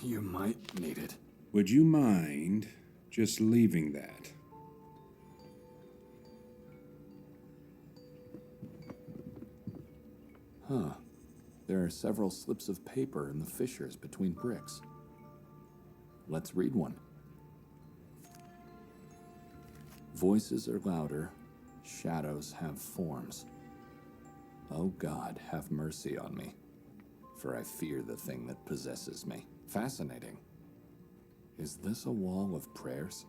Speaker 5: you might need it.
Speaker 7: Would you mind just leaving that?
Speaker 5: There are several slips of paper in the fissures between bricks. Let's read one. Voices are louder, shadows have forms. Oh God, have mercy on me, for I fear the thing that possesses me. Fascinating. Is this a wall of prayers?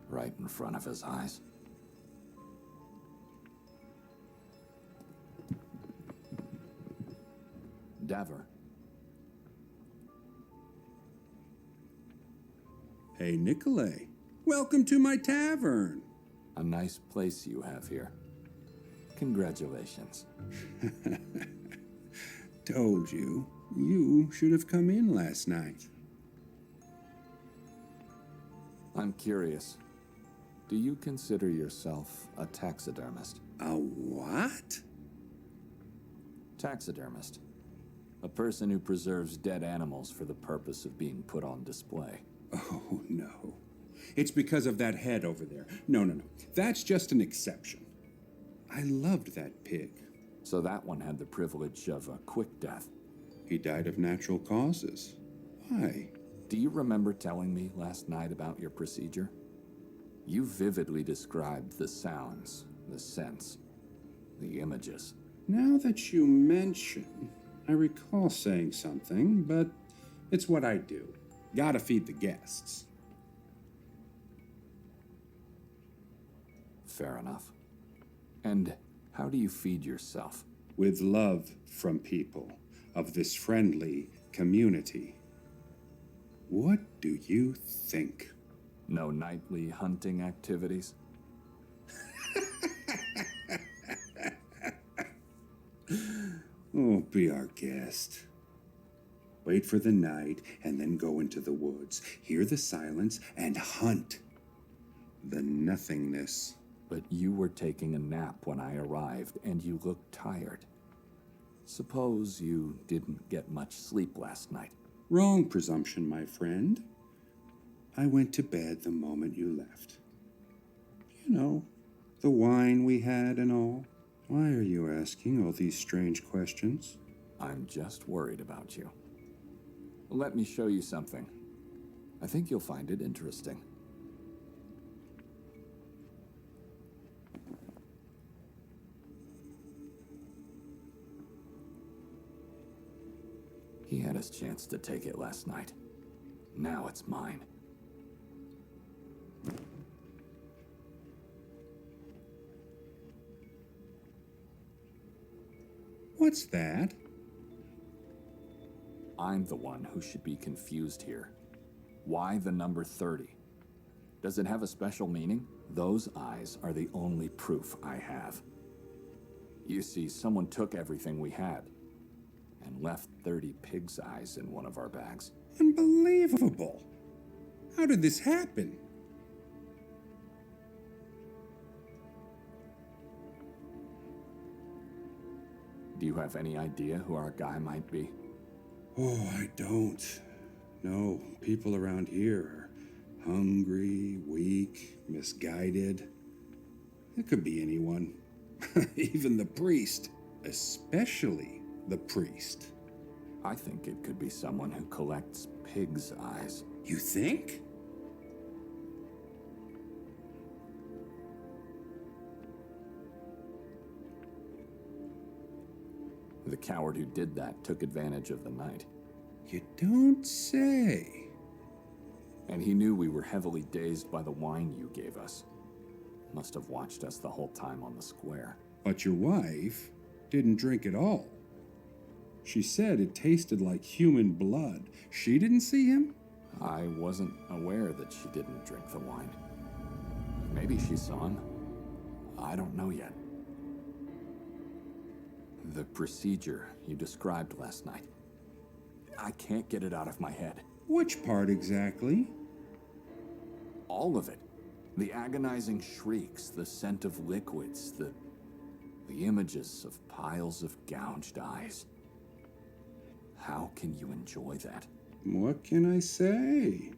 Speaker 5: Right in front of his eyes. Daver.
Speaker 7: Hey, Nikolay. Welcome to my tavern.
Speaker 5: A nice place you have here. Congratulations.
Speaker 7: Told you. You should have come in last night.
Speaker 5: I'm curious. Do you consider yourself a taxidermist?
Speaker 7: A what?
Speaker 5: Taxidermist. A person who preserves dead animals for the purpose of being put on display.
Speaker 7: Oh, no. It's because of that head over there. No. That's just an exception. I loved that pig.
Speaker 5: So that one had the privilege of a quick death.
Speaker 7: He died of natural causes. Why?
Speaker 5: Do you remember telling me last night about your procedure? You vividly described the sounds, the scents, the images.
Speaker 7: Now that you mention, I recall saying something, but it's what I do. Gotta feed the guests.
Speaker 5: Fair enough. And how do you feed yourself?
Speaker 7: With love from people of this friendly community. What do you think?
Speaker 5: No nightly hunting activities?
Speaker 7: Oh, be our guest. Wait for the night and then go into the woods. Hear the silence and hunt the nothingness.
Speaker 5: But you were taking a nap when I arrived, and you looked tired. Suppose you didn't get much sleep last night.
Speaker 7: Wrong presumption, my friend. I went to bed the moment you left. You know, the wine we had and all. Why are you asking all these strange questions?
Speaker 5: I'm just worried about you. Let me show you something. I think you'll find it interesting. He had his chance to take it last night. Now it's mine.
Speaker 7: What's that?
Speaker 5: I'm the one who should be confused here. Why the number 30? Does it have a special meaning? Those eyes are the only proof I have. You see, someone took everything we had and left 30 pig's eyes in one of our bags.
Speaker 7: Unbelievable. How did this happen?
Speaker 5: Do you have any idea who our guy might be?
Speaker 7: Oh, I don't. No, people around here are hungry, weak, misguided. It could be anyone. Even the priest. Especially the priest.
Speaker 5: I think it could be someone who collects pig's eyes.
Speaker 7: You think?
Speaker 5: The coward who did that took advantage of the night.
Speaker 7: You don't say.
Speaker 5: And he knew we were heavily dazed by the wine you gave us. Must have watched us the whole time on the square.
Speaker 7: But your wife didn't drink at all. She said it tasted like human blood. She didn't see him?
Speaker 5: I wasn't aware that she didn't drink the wine. Maybe she saw him. I don't know yet. The procedure you described last night. I can't get it out of my head.
Speaker 7: Which part exactly?
Speaker 5: All of it. The agonizing shrieks, the scent of liquids, the images of piles of gouged eyes. How can you enjoy that?
Speaker 7: What can I say?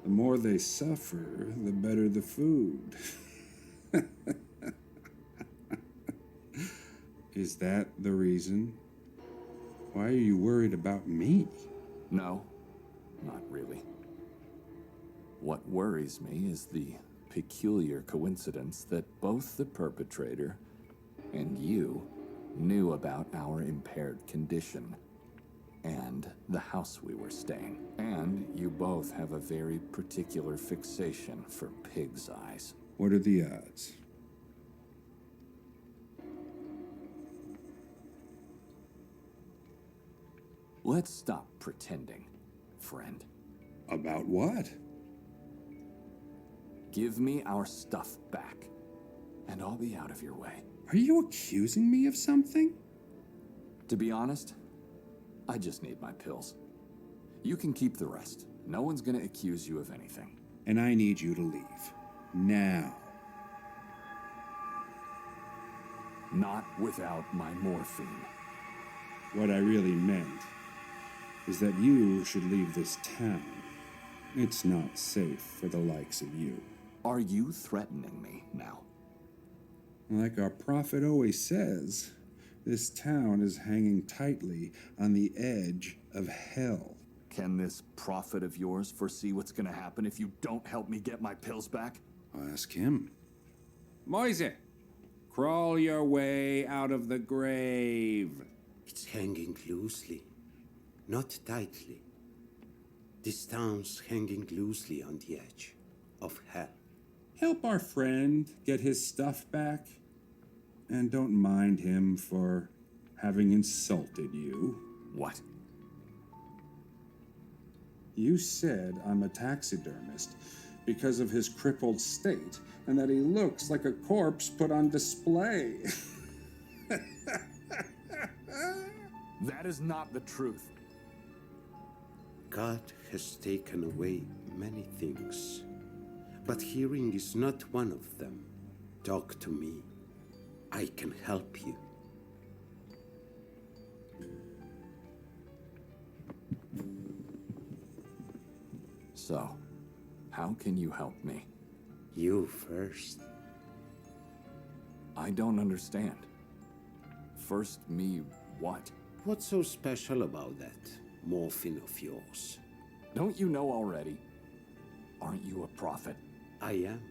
Speaker 7: The more they suffer, the better the food. Is that the reason? Why are you worried about me?
Speaker 5: No, not really. What worries me is the peculiar coincidence that both the perpetrator and you knew about our impaired condition and the house we were staying. And you both have a very particular fixation for pig's eyes.
Speaker 7: What are the odds?
Speaker 5: Let's stop pretending, friend.
Speaker 7: About what?
Speaker 5: Give me our stuff back, and I'll be out of your way.
Speaker 7: Are you accusing me of something?
Speaker 5: To be honest, I just need my pills. You can keep the rest. No one's gonna accuse you of anything.
Speaker 7: And I need you to leave. Now.
Speaker 5: Not without my morphine.
Speaker 7: What I really meant is that you should leave this town. It's not safe for the likes of you.
Speaker 5: Are you threatening me now?
Speaker 7: Like our prophet always says, This town is hanging tightly on the edge of hell.
Speaker 6: Can this prophet of yours foresee what's gonna happen if you don't help me get my pills back?
Speaker 7: I'll ask him.
Speaker 8: Moise, crawl your way out of the grave.
Speaker 9: It's hanging loosely, not tightly. This town's hanging loosely on the edge of hell.
Speaker 7: Help our friend get his stuff back. And don't mind him for having insulted you.
Speaker 6: What?
Speaker 7: You said I'm a taxidermist because of his crippled state, and that he looks like a corpse put on display.
Speaker 6: That is not the truth.
Speaker 9: God has taken away many things, but hearing is not one of them. Talk to me. I can help you.
Speaker 5: So, how can you help me?
Speaker 9: You first.
Speaker 5: I don't understand. First me, what?
Speaker 9: What's so special about that morphine of yours?
Speaker 5: Don't you know already? Aren't you a prophet?
Speaker 9: I am.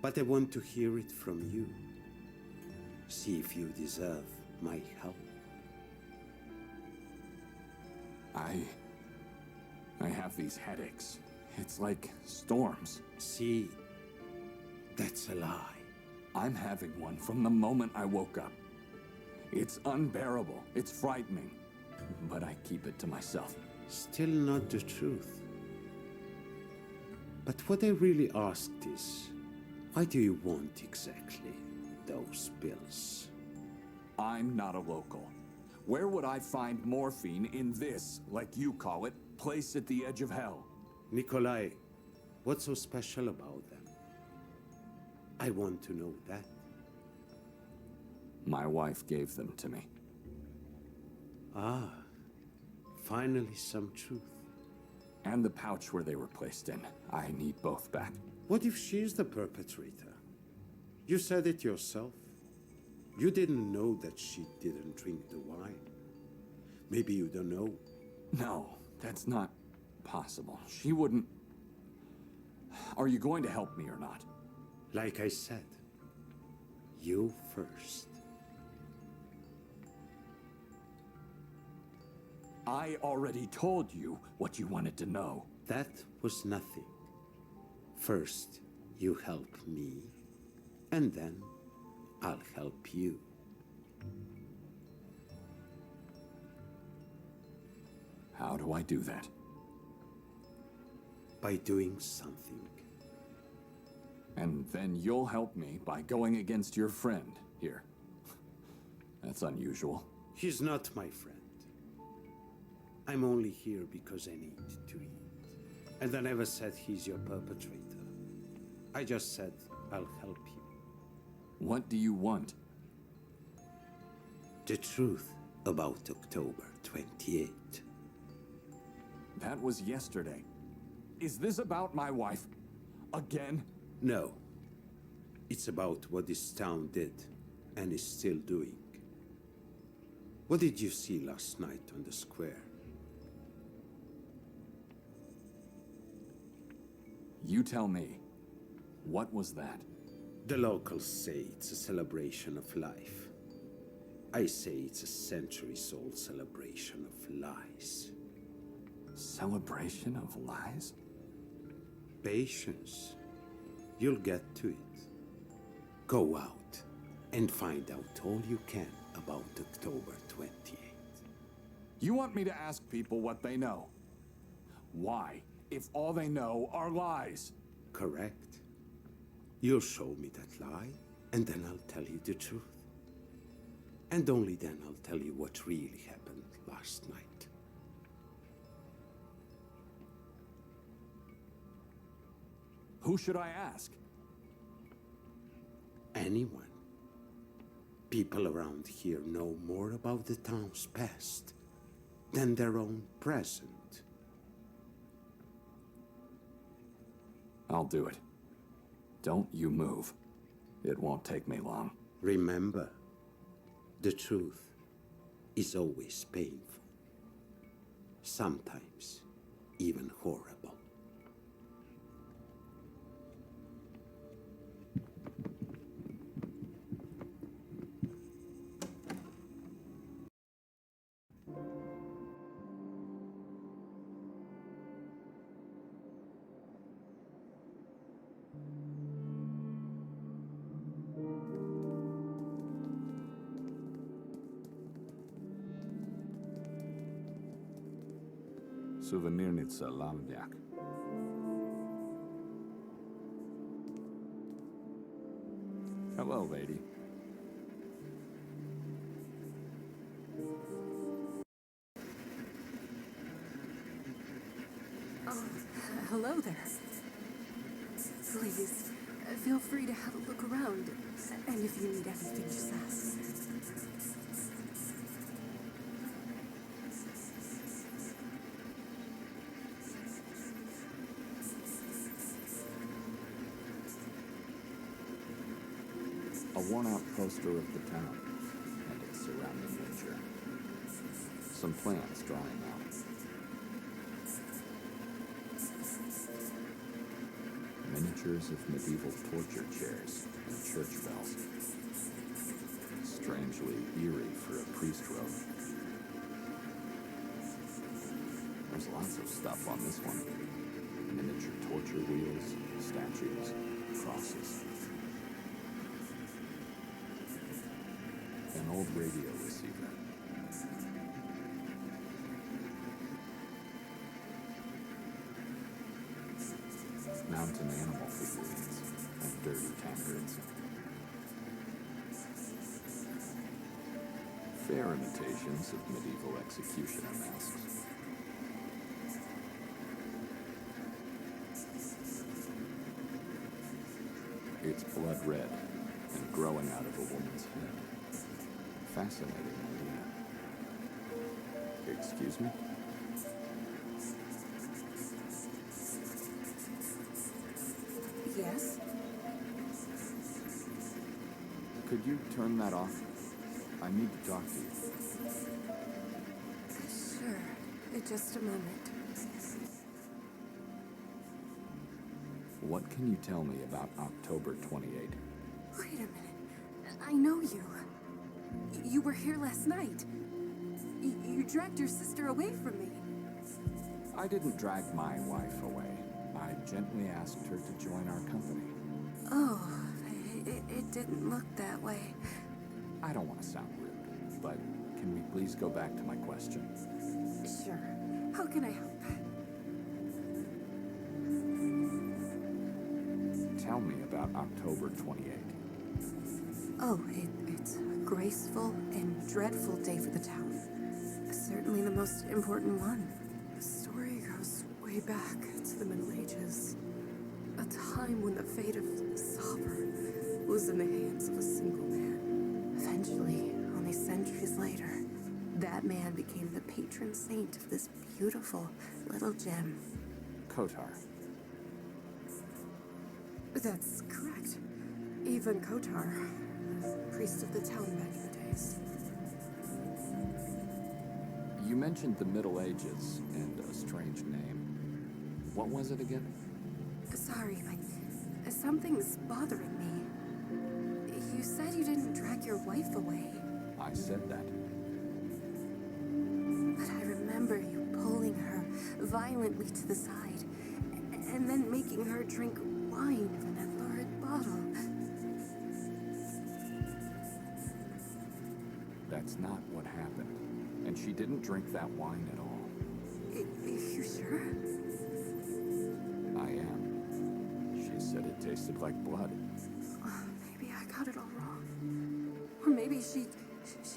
Speaker 9: But I want to hear it from you. See if you deserve my help.
Speaker 5: I have these headaches. It's like storms.
Speaker 9: See, that's a lie.
Speaker 5: I'm having one from the moment I woke up. It's unbearable. It's frightening. But I keep it to myself.
Speaker 9: Still not the truth. But what I really asked is, why do you want exactly those pills?
Speaker 5: I'm not a local. Where would I find morphine in this, like you call it, place at the edge of hell?
Speaker 9: Nikolay, what's so special about them? I want to know that.
Speaker 5: My wife gave them to me.
Speaker 9: Ah, finally some truth.
Speaker 5: And the pouch where they were placed in. I need both back.
Speaker 9: What if she's the perpetrator? You said it yourself. You didn't know that she didn't drink the wine. Maybe you don't know.
Speaker 5: No, that's not possible. She wouldn't... Are you going to help me or not?
Speaker 9: Like I said, you first.
Speaker 5: I already told you what you wanted to know.
Speaker 9: That was nothing. First, you help me, and then I'll help you.
Speaker 5: How do I do that?
Speaker 9: By doing something.
Speaker 5: And then you'll help me by going against your friend here. That's unusual.
Speaker 9: He's not my friend. I'm only here because I need to eat. And I never said he's your perpetrator. I just said I'll help you.
Speaker 5: What do you want?
Speaker 9: The truth about October 28th.
Speaker 5: That was yesterday. Is this about my wife? Again?
Speaker 9: No. It's about what this town did and is still doing. What did you see last night on the square?
Speaker 5: You tell me. What was that?
Speaker 9: The locals say it's a celebration of life. I say it's a centuries-old celebration of lies.
Speaker 5: Celebration of lies?
Speaker 9: Patience. You'll get to it. Go out and find out all you can about October 28th.
Speaker 5: You want me to ask people what they know? Why, if all they know are lies?
Speaker 9: Correct. You'll show me that lie, and then I'll tell you the truth. And only then I'll tell you what really happened last night.
Speaker 5: Who should I ask?
Speaker 9: Anyone. People around here know more about the town's past than their own present.
Speaker 5: I'll do it. Don't you move. It won't take me long.
Speaker 9: Remember, The truth is always painful, sometimes even horrible.
Speaker 5: Souvenirnica Lambiak. Hello, lady.
Speaker 10: Oh, hello there. Please, feel free to have a look around. And if you need anything, just ask.
Speaker 5: A worn-out poster of the town and its surrounding nature. Some plants drying out. Miniatures of medieval torture chairs and church bells. Strangely eerie for a priest robe. There's lots of stuff on this one. Miniature torture wheels, statues, crosses. An old radio receiver. Mountain animal figurines and dirty tankards. Fair imitations of medieval executioner masks. It's blood red and growing out of a woman's head. Fascinating idea. Excuse me?
Speaker 10: Yes?
Speaker 5: Could you turn that off? I need to talk to you.
Speaker 10: Sure. Just a moment.
Speaker 5: What can you tell me about October 28?
Speaker 10: Wait a minute. I know you. You were here last night. You dragged your sister away from me.
Speaker 5: I didn't drag my wife away. I gently asked her to join our company.
Speaker 10: Oh, it didn't look that way.
Speaker 5: I don't want to sound rude, but can we please go back to my question?
Speaker 10: Sure. How can I help?
Speaker 5: Tell me about October 28.
Speaker 10: Oh, it's a graceful and dreadful day for the town. Certainly the most important one. The story goes way back to the Middle Ages. A time when the fate of Saber was in the hands of a single man. Eventually, only centuries later, that man became the patron saint of this beautiful little gem.
Speaker 5: Kotar.
Speaker 10: That's correct. Even Kotar, priest of the town back in the days.
Speaker 5: You mentioned the Middle Ages and a strange name. What was it again?
Speaker 10: Sorry, but something's bothering me. You said you didn't drag your wife away.
Speaker 5: I said that.
Speaker 10: But I remember you pulling her violently to the side, and then making her drink wine from that lurid bottle.
Speaker 5: That's not what happened. And she didn't drink that wine at all.
Speaker 10: You sure?
Speaker 5: I am. She said it tasted like blood.
Speaker 10: Maybe I got it all wrong. Or maybe she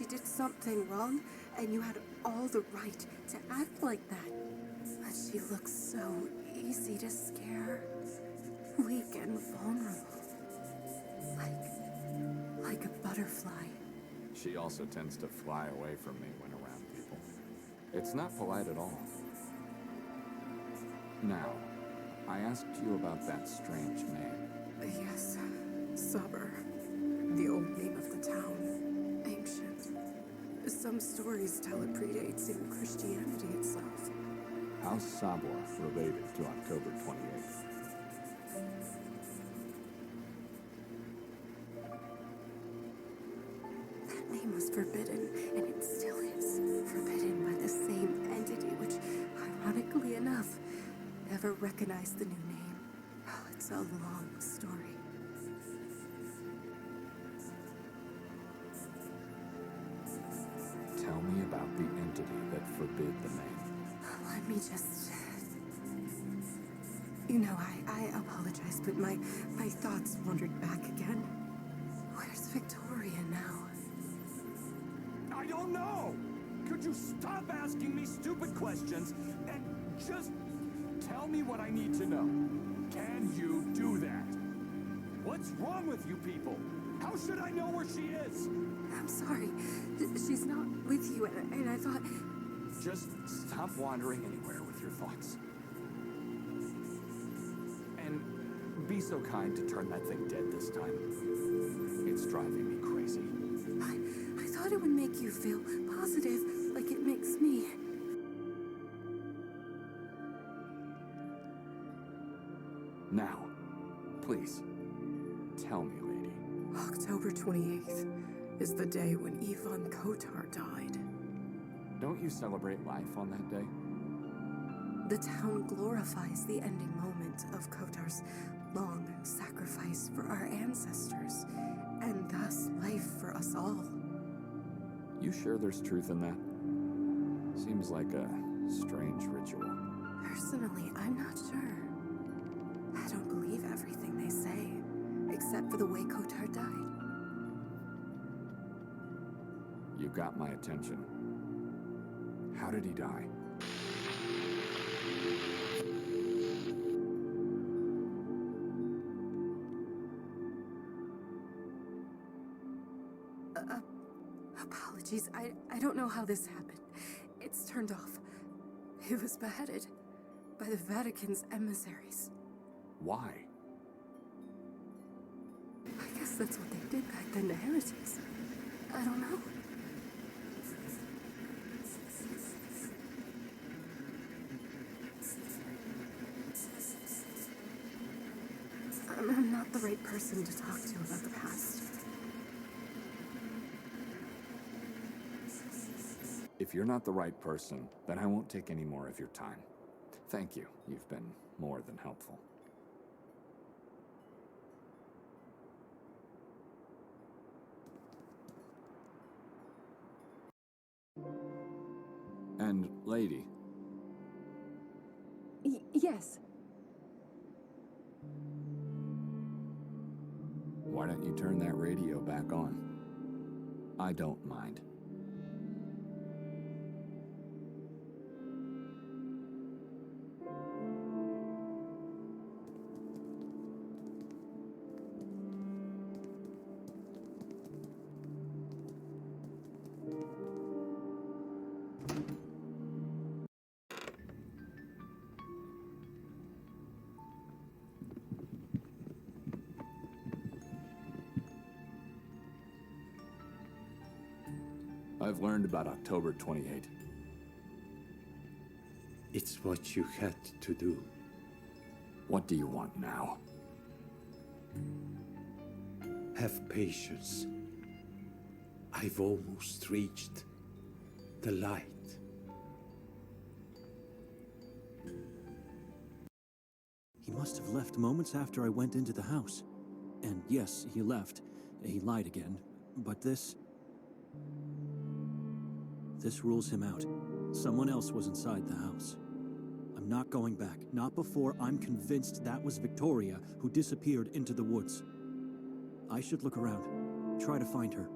Speaker 10: did something wrong, and you had all the right to act like that. But she looks so easy to scare. Weak and vulnerable. Like a butterfly.
Speaker 5: She also tends to fly away from me when around people. It's not polite at all. Now, I asked you about that strange name.
Speaker 10: Yes, Saber. The old name of the town. Ancient. Some stories tell it predates even Christianity itself.
Speaker 5: How's Sabor related to October 28th?
Speaker 10: That name was forbidden, and it still is. Forbidden by the same entity which, ironically enough, never recognized the new name. Oh, it's a long story.
Speaker 5: Tell me about the entity that forbid the name.
Speaker 10: Let me just... You know, I apologize, but my thoughts wandered back again. Where's Victoria now?
Speaker 6: I don't know! Could you stop asking me stupid questions and just tell me what I need to know? Can you do that? What's wrong with you people? How should I know where she is?
Speaker 10: I'm sorry. She's not with you, and I thought...
Speaker 11: Just stop wandering anywhere with your thoughts. And be so kind to turn that thing dead this time. It's driving me crazy.
Speaker 10: I thought it would make you feel positive, like it makes me.
Speaker 5: Now, please, tell me, lady.
Speaker 10: October 28th is the day when Ivan Kotar died.
Speaker 5: Don't you celebrate life on that day?
Speaker 10: The town glorifies the ending moment of Kotar's long sacrifice for our ancestors, and thus life for us all.
Speaker 5: You sure there's truth in that? Seems like a strange ritual.
Speaker 10: Personally, I'm not sure. I don't believe everything they say, except for the way Kotar died.
Speaker 5: You got my attention. How did he die?
Speaker 10: Apologies, I don't know how this happened. It's turned off. He was beheaded by the Vatican's emissaries.
Speaker 5: Why?
Speaker 10: I guess that's what they did back then to heretics. I don't know. I'm not the right person to talk to about the past.
Speaker 5: If you're not the right person, then I won't take any more of your time. Thank you. You've been more than helpful. And, lady.
Speaker 10: Yes.
Speaker 5: Why don't you turn that radio back on? I don't mind. I've learned about October 28.
Speaker 9: It's what you had to do.
Speaker 5: What do you want now?
Speaker 9: Have patience. I've almost reached the light.
Speaker 2: He must have left moments after I went into the house. And yes, he left. He lied again. But this rules him out. Someone else was inside the house. I'm not going back. Not before I'm convinced that was Victoria who disappeared into the woods. I should look around. Try to find her.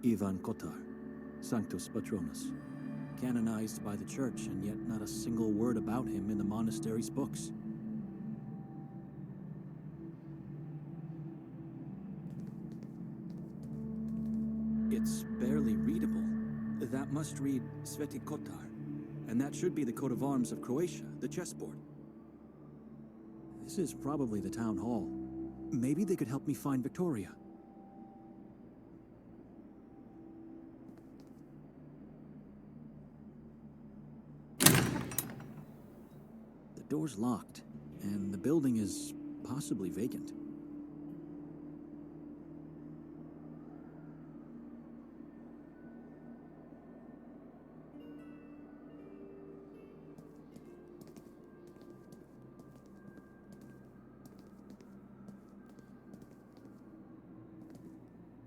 Speaker 2: Ivan Kotar, Sanctus Patronus, canonized by the church, and yet not a single word about him in the monastery's books. it's barely readable. That must read Sveti Kotar. And that should be the coat of arms of Croatia, the chessboard. This is probably the town hall. Maybe they could help me find Victoria. The door's locked, and the building is possibly vacant.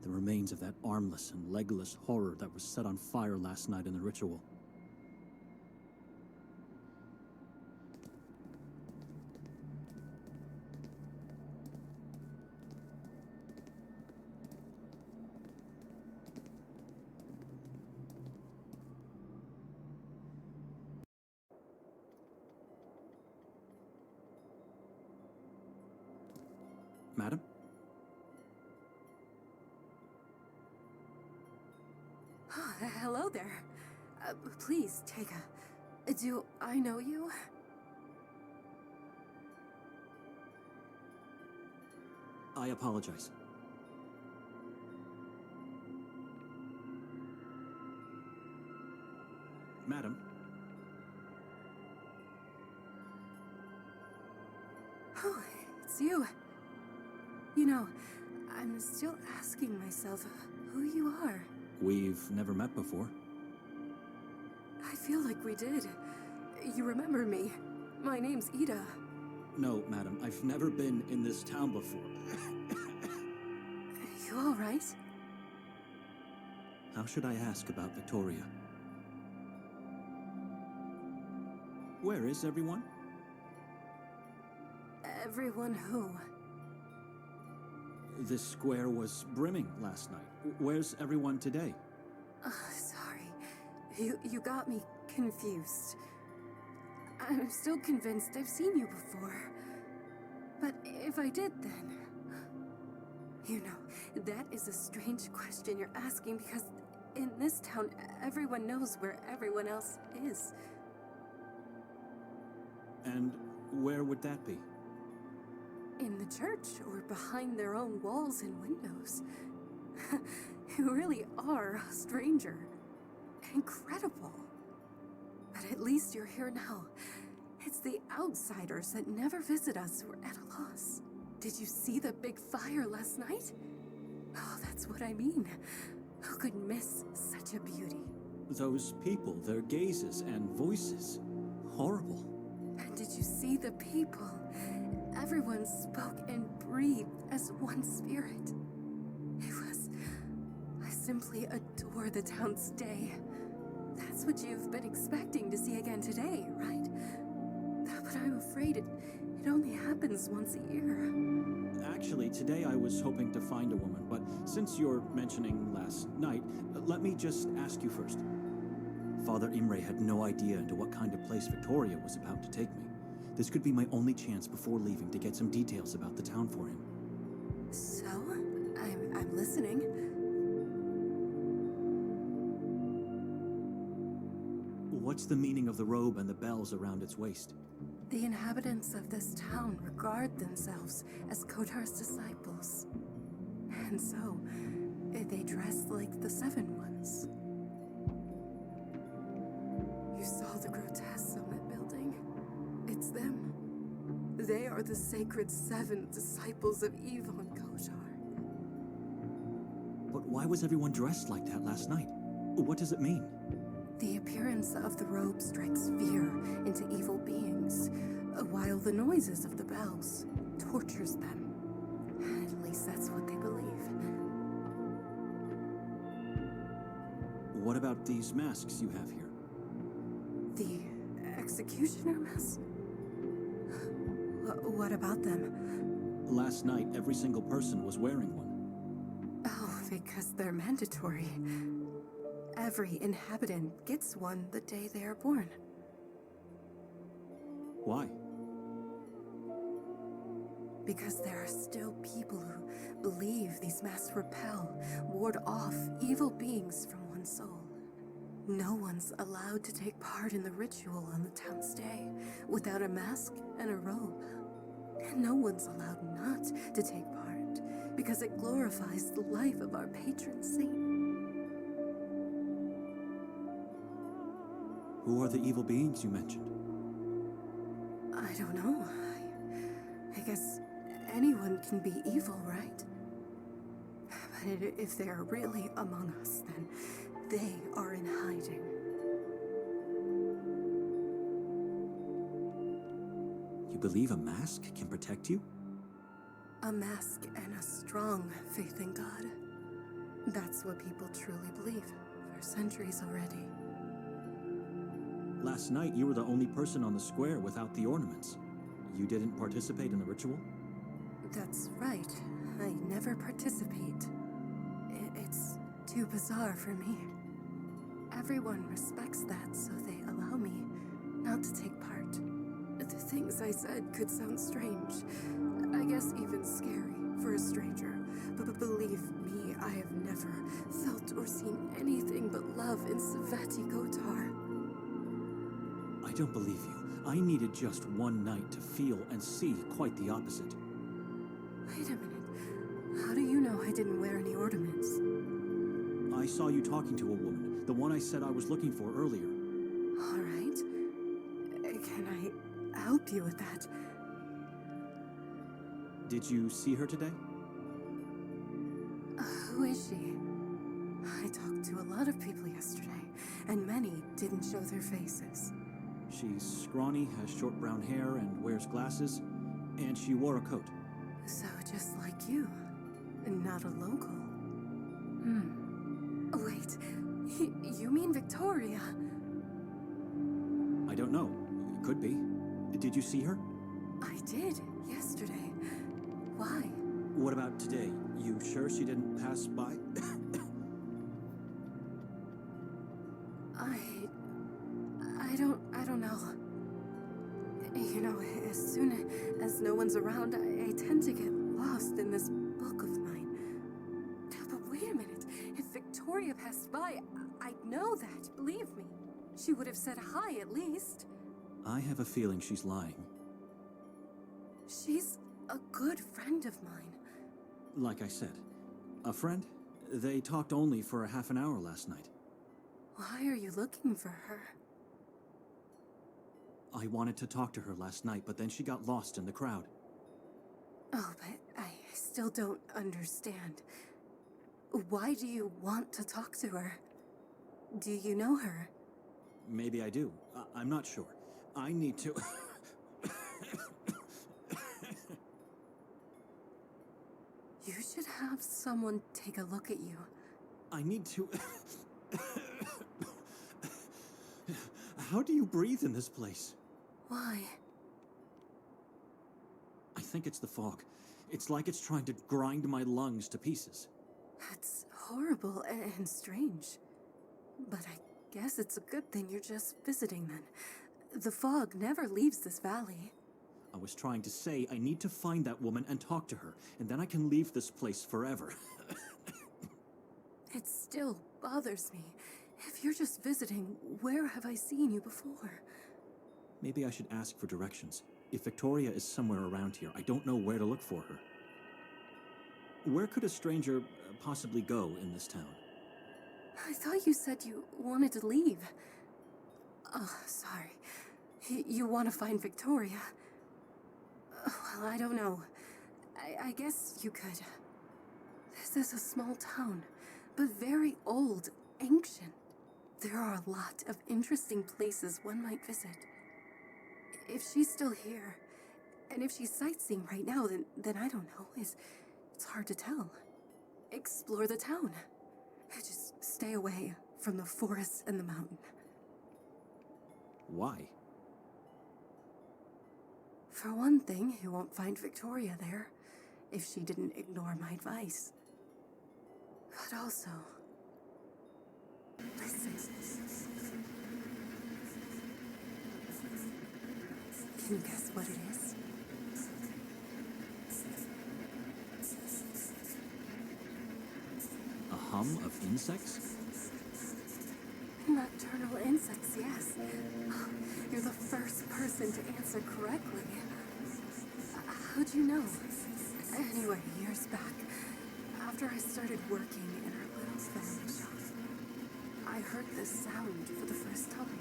Speaker 2: The remains of that armless and legless horror that was set on fire last night in the ritual. Madam?
Speaker 10: Hello there. Please, take a... Do I know you?
Speaker 2: I apologize. Madam?
Speaker 10: Oh, it's you. You know, I'm still asking myself who you are.
Speaker 2: We've never met before.
Speaker 10: I feel like we did. You remember me. My name's Ida.
Speaker 2: No, madam, I've never been in this town before.
Speaker 10: You all right?
Speaker 2: How should I ask about Victoria? Where is everyone?
Speaker 10: Everyone who?
Speaker 2: This square was brimming last night. Where's everyone today?
Speaker 10: Sorry. You got me confused. I'm still convinced I've seen you before. But if I did, then... You know, that is a strange question you're asking because in this town, everyone knows where everyone else is.
Speaker 2: And where would that be?
Speaker 10: In the church, or behind their own walls and windows. You really are a stranger. Incredible. But at least you're here now. It's the outsiders that never visit us who are at a loss. Did you see the big fire last night? Oh, that's what I mean. Who could miss such a beauty?
Speaker 2: Those people, their gazes and voices. Horrible.
Speaker 10: And did you see the people? Everyone spoke and breathed as one spirit. I simply adore the town's day. That's what you've been expecting to see again today, right? But I'm afraid it only happens once a year.
Speaker 2: Actually, today I was hoping to find a woman, but since you're mentioning last night, let me just ask you first. Father Imre had no idea into what kind of place Victoria was about to take me. This could be my only chance before leaving to get some details about the town for him.
Speaker 10: So, I'm listening.
Speaker 2: What's the meaning of the robe and the bells around its waist?
Speaker 10: The inhabitants of this town regard themselves as Kotar's disciples. And so, they dress like the Seven Ones. You saw the grotesques on that building. It's them. They are the sacred seven disciples of Ivan Kotar.
Speaker 2: But why was everyone dressed like that last night? What does it mean?
Speaker 10: The appearance of the robe strikes fear into evil beings, while the noises of the bells tortures them. At least that's what they believe.
Speaker 2: What about these masks you have here?
Speaker 10: The executioner mask? What about them?
Speaker 2: Last night, every single person was wearing one.
Speaker 10: Oh, because they're mandatory. Every inhabitant gets one the day they are born.
Speaker 2: Why?
Speaker 10: Because there are still people who believe these masks repel, ward off evil beings from one's soul. No one's allowed to take part in the ritual on the town's day without a mask and a robe. And no one's allowed not to take part because it glorifies the life of our patron saint.
Speaker 2: Who are the evil beings you mentioned?
Speaker 10: I don't know. I guess anyone can be evil, right? But if they are really among us, then they are in hiding.
Speaker 2: You believe a mask can protect you?
Speaker 10: A mask and a strong faith in God. That's what people truly believe for centuries already.
Speaker 2: Last night, you were the only person on the square without the ornaments. You didn't participate in the ritual?
Speaker 10: That's right. I never participate. It's too bizarre for me. Everyone respects that, so they allow me not to take part. The things I said could sound strange. I guess even scary for a stranger. But believe me, I have never felt or seen anything but love in Sveti Kotar.
Speaker 2: I don't believe you. I needed just one night to feel and see quite the opposite.
Speaker 10: Wait a minute. How do you know I didn't wear any ornaments?
Speaker 2: I saw you talking to a woman, the one I said I was looking for earlier.
Speaker 10: All right. Can I help you with that?
Speaker 2: Did you see her today?
Speaker 10: Who is she? I talked to a lot of people yesterday, and many didn't show their faces.
Speaker 2: She's scrawny, has short brown hair, and wears glasses, and she wore a coat.
Speaker 10: So just like you, not a local. Wait, you mean Victoria?
Speaker 2: I don't know. Could be. Did you see her?
Speaker 10: I did, yesterday. Why?
Speaker 2: What about today? You sure she didn't pass by?
Speaker 10: I don't know. You know, as soon as no one's around, I tend to get lost in this book of mine. But wait a minute. If Victoria passed by, I'd know that, believe me. She would have said hi at least.
Speaker 2: I have a feeling she's lying.
Speaker 10: She's a good friend of mine.
Speaker 2: Like I said, a friend? They talked only for a half an hour last night.
Speaker 10: Why are you looking for her?
Speaker 2: I wanted to talk to her last night, but then she got lost in the crowd.
Speaker 10: Oh, but I still don't understand. Why do you want to talk to her? Do you know her?
Speaker 2: Maybe I do. I'm not sure. I need to...
Speaker 10: You should have someone take a look at you.
Speaker 2: I need to... How do you breathe in this place?
Speaker 10: Why?
Speaker 2: I think it's the fog. It's like it's trying to grind my lungs to pieces.
Speaker 10: That's horrible and strange. But I guess it's a good thing you're just visiting then. The fog never leaves this valley.
Speaker 2: I was trying to say I need to find that woman and talk to her, and then I can leave this place forever.
Speaker 10: It still bothers me. If you're just visiting, where have I seen you before?
Speaker 2: Maybe I should ask for directions. If Victoria is somewhere around here, I don't know where to look for her. Where could a stranger possibly go in this town?
Speaker 10: I thought you said you wanted to leave. Oh, sorry. You want to find Victoria? Well, I don't know. I guess you could. This is a small town, but very old, ancient. There are a lot of interesting places one might visit. If she's still here, and if she's sightseeing right now, then I don't know. It's hard to tell. Explore the town. Just stay away from the forest and the mountain.
Speaker 2: Why?
Speaker 10: For one thing, you won't find Victoria there, if she didn't ignore my advice. But also... listen. Can you guess what it is?
Speaker 2: hum of insects?
Speaker 10: Nocturnal insects, yes. You're the first person to answer correctly. How'd you know? Anyway, years back, after I started working in our little family shop, I heard this sound for the first time.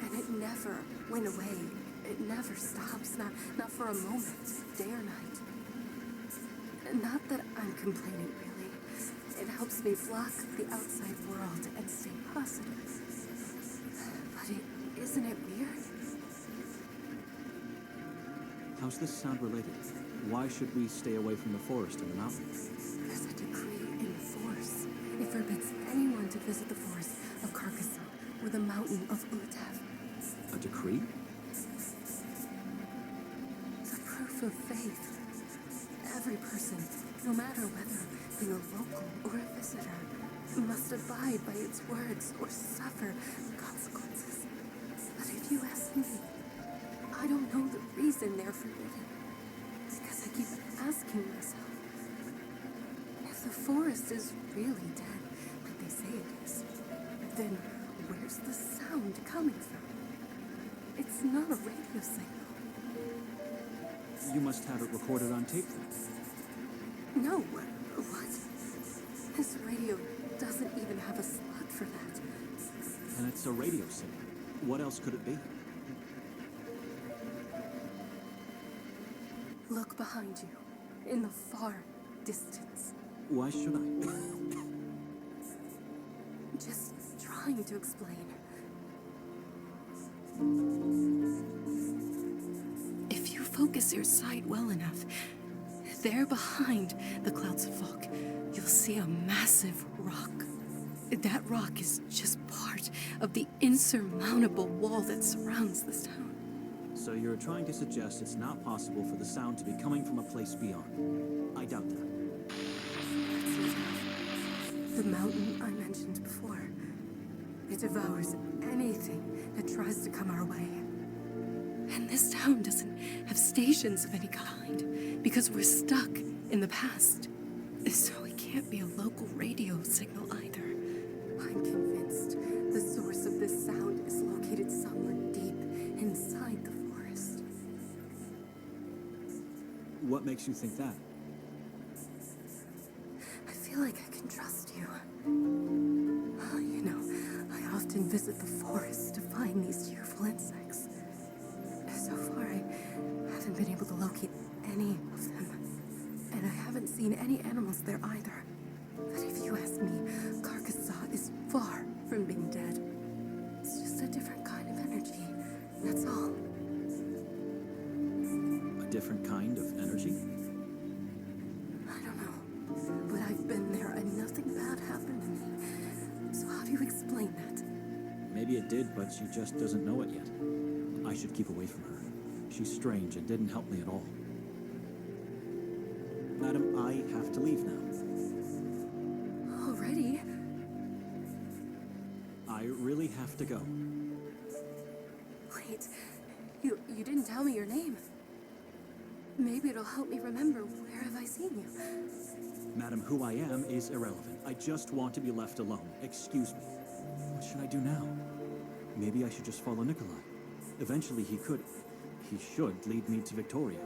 Speaker 10: And it never went away. It never stops, not for a moment, day or night. Not that I'm complaining, really. It helps me block the outside world and stay positive. But isn't it weird?
Speaker 2: How's this sound related? Why should we stay away from the forest and the mountain?
Speaker 10: There's a decree in force. It forbids anyone to visit the forest of Carcassonne or the mountain of Utev.
Speaker 2: A decree?
Speaker 10: The proof of faith. Every person, no matter whether being a local or a visitor, must abide by its words or suffer consequences. But if you ask me, I don't know the reason they're forbidden. Because I keep asking myself, if the forest is really dead, like they say it is, then where's the sound coming from? It's not a radio signal.
Speaker 2: You must have it recorded on tape then.
Speaker 10: No, what? This radio doesn't even have a slot for that.
Speaker 2: And it's a radio signal. What else could it be?
Speaker 10: Look behind you, in the far distance.
Speaker 2: Why should I?
Speaker 10: Just trying to explain. If you focus your sight well enough, there behind the clouds of fog, you'll see a massive rock. That rock is just part of the insurmountable wall that surrounds this town.
Speaker 2: So you're trying to suggest it's not possible for the sound to be coming from a place beyond. I doubt that.
Speaker 10: The mountain I mentioned before. It devours anything that tries to come our way. And this town doesn't have stations of any kind, because we're stuck in the past. So it can't be a local radio signal either. I'm convinced the source of this sound is located somewhere deep inside the forest.
Speaker 2: What makes you think that?
Speaker 10: I feel like I can trust you. You know, I often visit the forest to find these cheerful insects. So far, I haven't been able to locate any of them. And I haven't seen any animals there either. But if you ask me, Carcassonne is far from being dead. It's just a different kind of energy. That's all.
Speaker 2: A different kind of energy?
Speaker 10: I don't know. But I've been there and nothing bad happened to me. So how do you explain that?
Speaker 2: Maybe it did, but she just doesn't know it yet. I should keep away from her. She's strange and didn't help me at all. Madam, I have to leave now.
Speaker 10: Already?
Speaker 2: I really have to go.
Speaker 10: Wait, you didn't tell me your name. Maybe it'll help me remember where have I seen you.
Speaker 2: Madam, who I am is irrelevant. I just want to be left alone. Excuse me. What should I do now? Maybe I should just follow Nikolay. Eventually he should lead me to Victoria.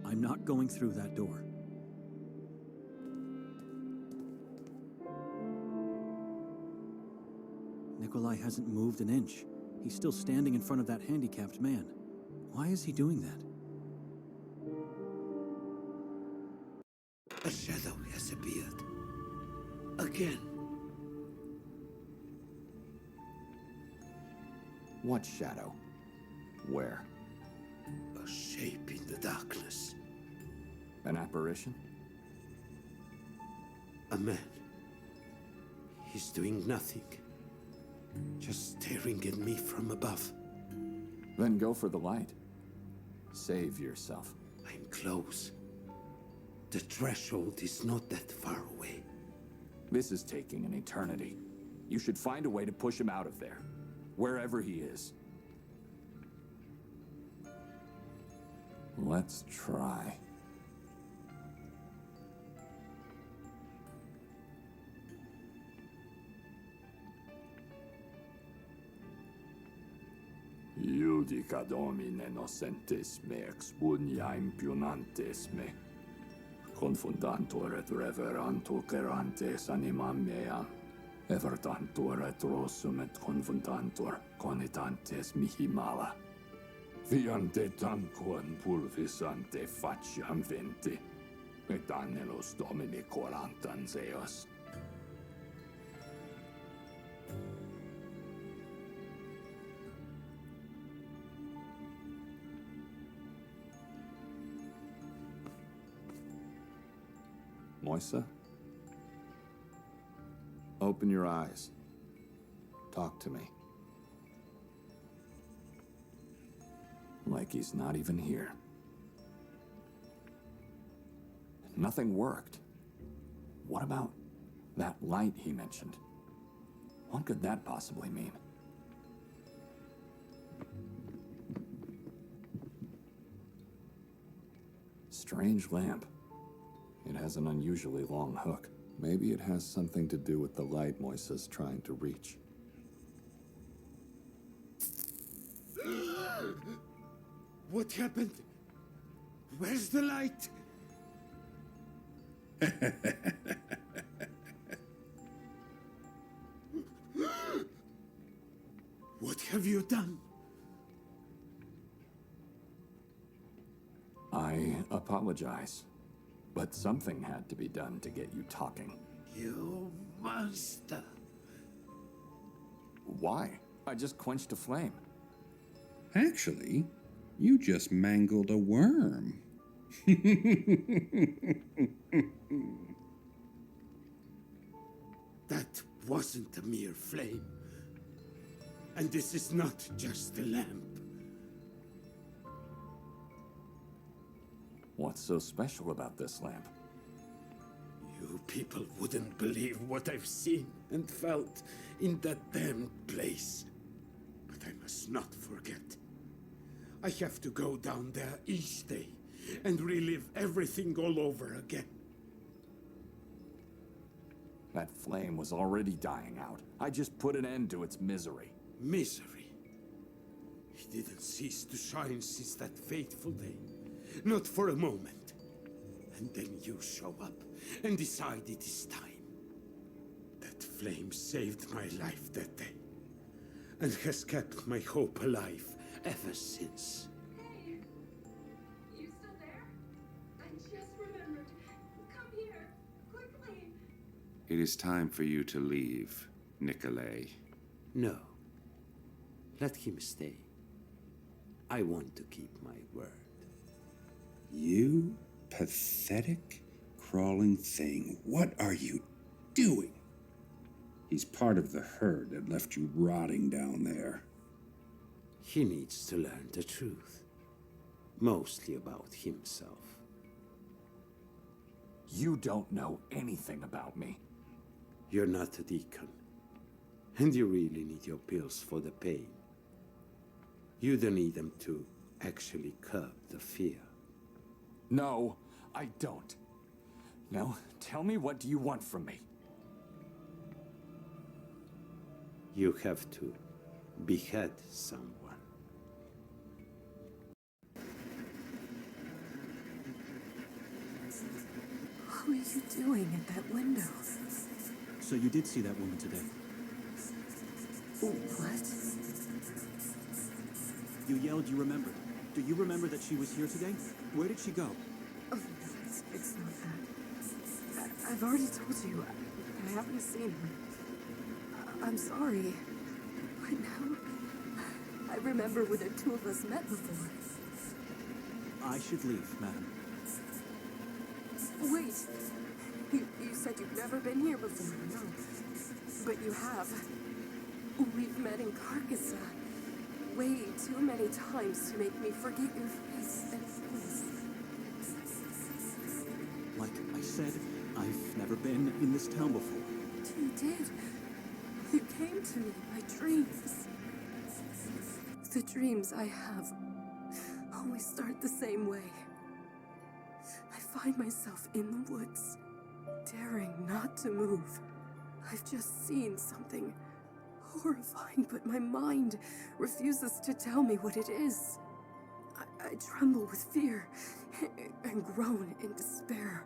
Speaker 2: I'm not going through that door. Nikolay hasn't moved an inch. He's still standing in front of that handicapped man. Why is he doing that?
Speaker 9: A shadow has appeared. Again.
Speaker 5: What shadow? Where?
Speaker 9: A shape in the darkness.
Speaker 5: An apparition?
Speaker 9: A man. He's doing nothing. Just staring at me from above.
Speaker 5: Then go for the light. Save yourself.
Speaker 9: I'm close. The threshold is not that far away.
Speaker 11: This is taking an eternity. You should find a way to push him out of there, wherever he is.
Speaker 5: Let's try. Judica domine nocentes me expunia impionantes me. Confundantur et reverantur gerantes animam meam. Evertantur et rosum et confundantur conitantes mihi mala. Viante tanquam pulvisante faciam venti. Et annelos domini corantan zeos. Moisa? Open your eyes. Talk to me. Like he's not even here. Nothing worked. What about that light he mentioned? What could that possibly mean? Strange lamp. It has an unusually long hook. Maybe it has something to do with the light Moisa's trying to reach.
Speaker 9: What happened? Where's the light? What have you done?
Speaker 5: I apologize, but something had to be done to get you talking.
Speaker 9: You monster.
Speaker 5: Why? I just quenched a flame.
Speaker 7: Actually, you just mangled a worm.
Speaker 9: That wasn't a mere flame. And this is not just a lamp.
Speaker 5: What's so special about this lamp?
Speaker 9: You people wouldn't believe what I've seen and felt in that damned place. But I must not forget. I have to go down there each day and relive everything all over again.
Speaker 11: That flame was already dying out. I just put an end to its misery.
Speaker 9: Misery. It didn't cease to shine since that fateful day. Not for a moment. And then you show up and decide it is time. That flame saved my life that day. And has kept my hope alive ever since.
Speaker 10: Hey, you still there? I just remembered. Come here, quickly.
Speaker 7: It is time for you to leave, Nikolay.
Speaker 9: No. Let him stay. I want to keep my word.
Speaker 7: You pathetic, crawling thing. What are you doing? He's part of the herd that left you rotting down there.
Speaker 9: He needs to learn the truth. Mostly about himself.
Speaker 11: You don't know anything about me.
Speaker 9: You're not a deacon. And you really need your pills for the pain. You don't need them to actually curb the fear.
Speaker 11: No, I don't. Now, tell me, what do you want from me?
Speaker 9: You have to behead someone.
Speaker 10: What were you doing at that window?
Speaker 2: So you did see that woman today?
Speaker 10: What?
Speaker 2: You yelled you remembered. Do you remember that she was here today? Where did she go?
Speaker 10: Oh, no, it's not that. I've already told you. I haven't seen her. I'm sorry. But now, I remember when the two of us met before.
Speaker 2: I should leave, madam.
Speaker 10: Wait. You said you've never been here before, no. But you have. We've met in Carcassonne. way too many times to make me forget your face and voice.
Speaker 2: Like I said, I've never been in this town before.
Speaker 10: You did. You came to me in my dreams. The dreams I have always start the same way. I find myself in the woods, daring not to move. I've just seen something horrifying, but my mind refuses to tell me what it is. I tremble with fear and groan in despair.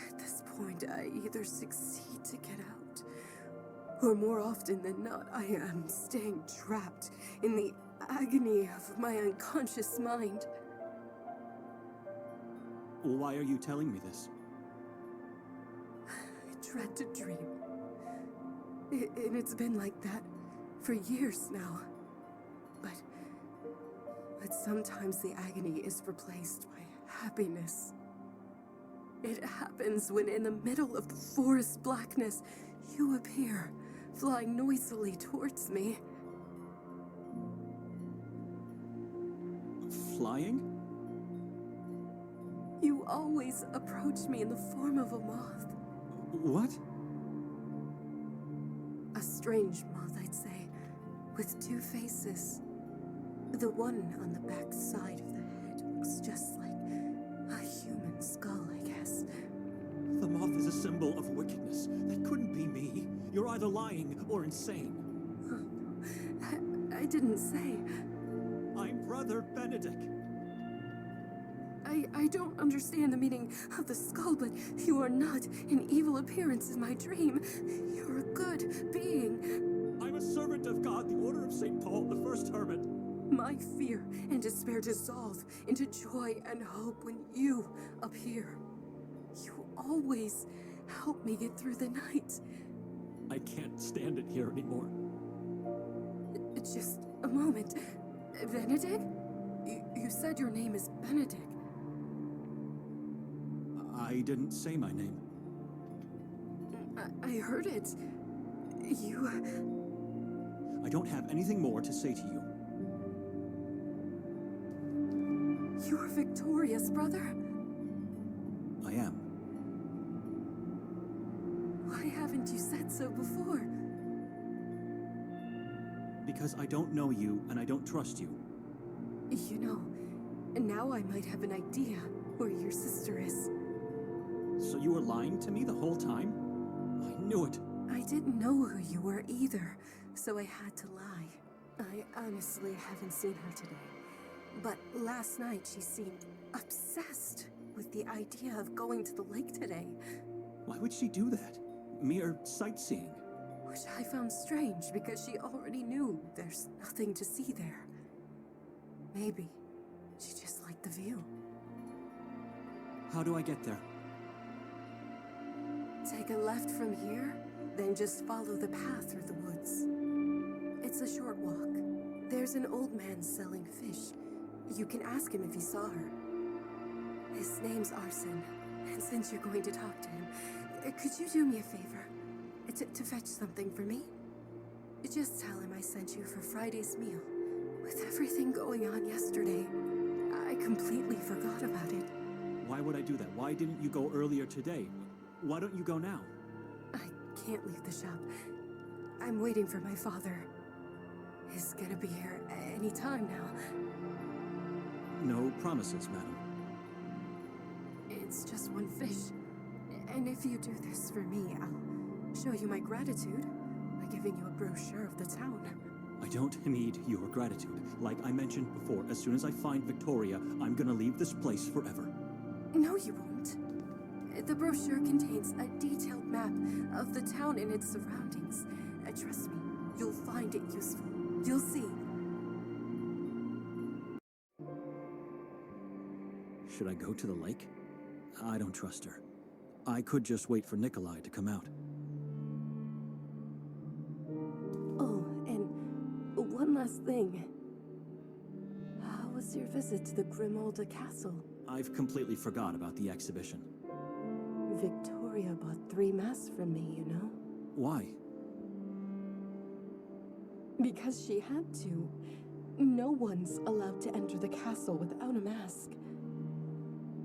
Speaker 10: At this point, I either succeed to get out, or more often than not, I am staying trapped in the agony of my unconscious mind.
Speaker 2: Why are you telling me this?
Speaker 10: I dread to dream. And it's been like that for years now. But sometimes the agony is replaced by happiness. It happens when in the middle of the forest blackness, you appear, flying noisily towards me.
Speaker 2: Flying?
Speaker 10: You always approach me in the form of a moth.
Speaker 2: What?
Speaker 10: A strange moth, I'd say, with two faces. The one on the back side of the head looks just like a human skull, I guess.
Speaker 2: The moth is a symbol of wickedness. That couldn't be me. You're either lying or insane.
Speaker 10: I didn't say.
Speaker 2: I'm Brother Benedek.
Speaker 10: I don't understand the meaning of the skull, but you are not an evil appearance in my dream. You're a good being.
Speaker 2: I'm a servant of God, the Order of Saint Paul, the first hermit.
Speaker 10: My fear and despair dissolve into joy and hope when you appear. You always help me get through the night.
Speaker 2: I can't stand it here anymore.
Speaker 10: Just a moment. Benedek? You said your name is Benedek.
Speaker 2: I didn't say my name.
Speaker 10: I heard it. You...
Speaker 2: I don't have anything more to say to you.
Speaker 10: You are victorious, brother.
Speaker 2: I am.
Speaker 10: Why haven't you said so before?
Speaker 2: Because I don't know you and I don't trust you.
Speaker 10: You know, now I might have an idea where your sister is.
Speaker 2: So you were lying to me the whole time? I knew it.
Speaker 10: I didn't know who you were either, so I had to lie. I honestly haven't seen her today. But last night she seemed obsessed with the idea of going to the lake today.
Speaker 2: Why would she do that? Mere sightseeing.
Speaker 10: Which I found strange because she already knew there's nothing to see there. Maybe she just liked the view.
Speaker 2: How do I get there?
Speaker 10: Take a left from here, then just follow the path through the woods. It's a short walk. There's an old man selling fish. You can ask him if he saw her. His name's Arson, and since you're going to talk to him, could you do me a favor? To fetch something for me? Just tell him I sent you for Friday's meal. With everything going on yesterday, I completely forgot about it.
Speaker 2: Why would I do that? Why didn't you go earlier today? Why don't you go now?
Speaker 10: I can't leave the shop. I'm waiting for my father. He's gonna be here any time now.
Speaker 2: No promises, madam.
Speaker 10: It's just one fish. And if you do this for me, I'll show you my gratitude by giving you a brochure of the town.
Speaker 2: I don't need your gratitude. Like I mentioned before, as soon as I find Victoria, I'm gonna leave this place forever.
Speaker 10: No, you won't. The brochure contains a detailed map of the town and its surroundings. Trust me, you'll find it useful. You'll see.
Speaker 2: Should I go to the lake? I don't trust her. I could just wait for Nikolay to come out.
Speaker 10: Oh, and one last thing. How was your visit to the Grimolda Castle?
Speaker 2: I've completely forgot about the exhibition.
Speaker 10: Victoria bought 3 masks from me, you know?
Speaker 2: Why?
Speaker 10: Because she had to. No one's allowed to enter the castle without a mask.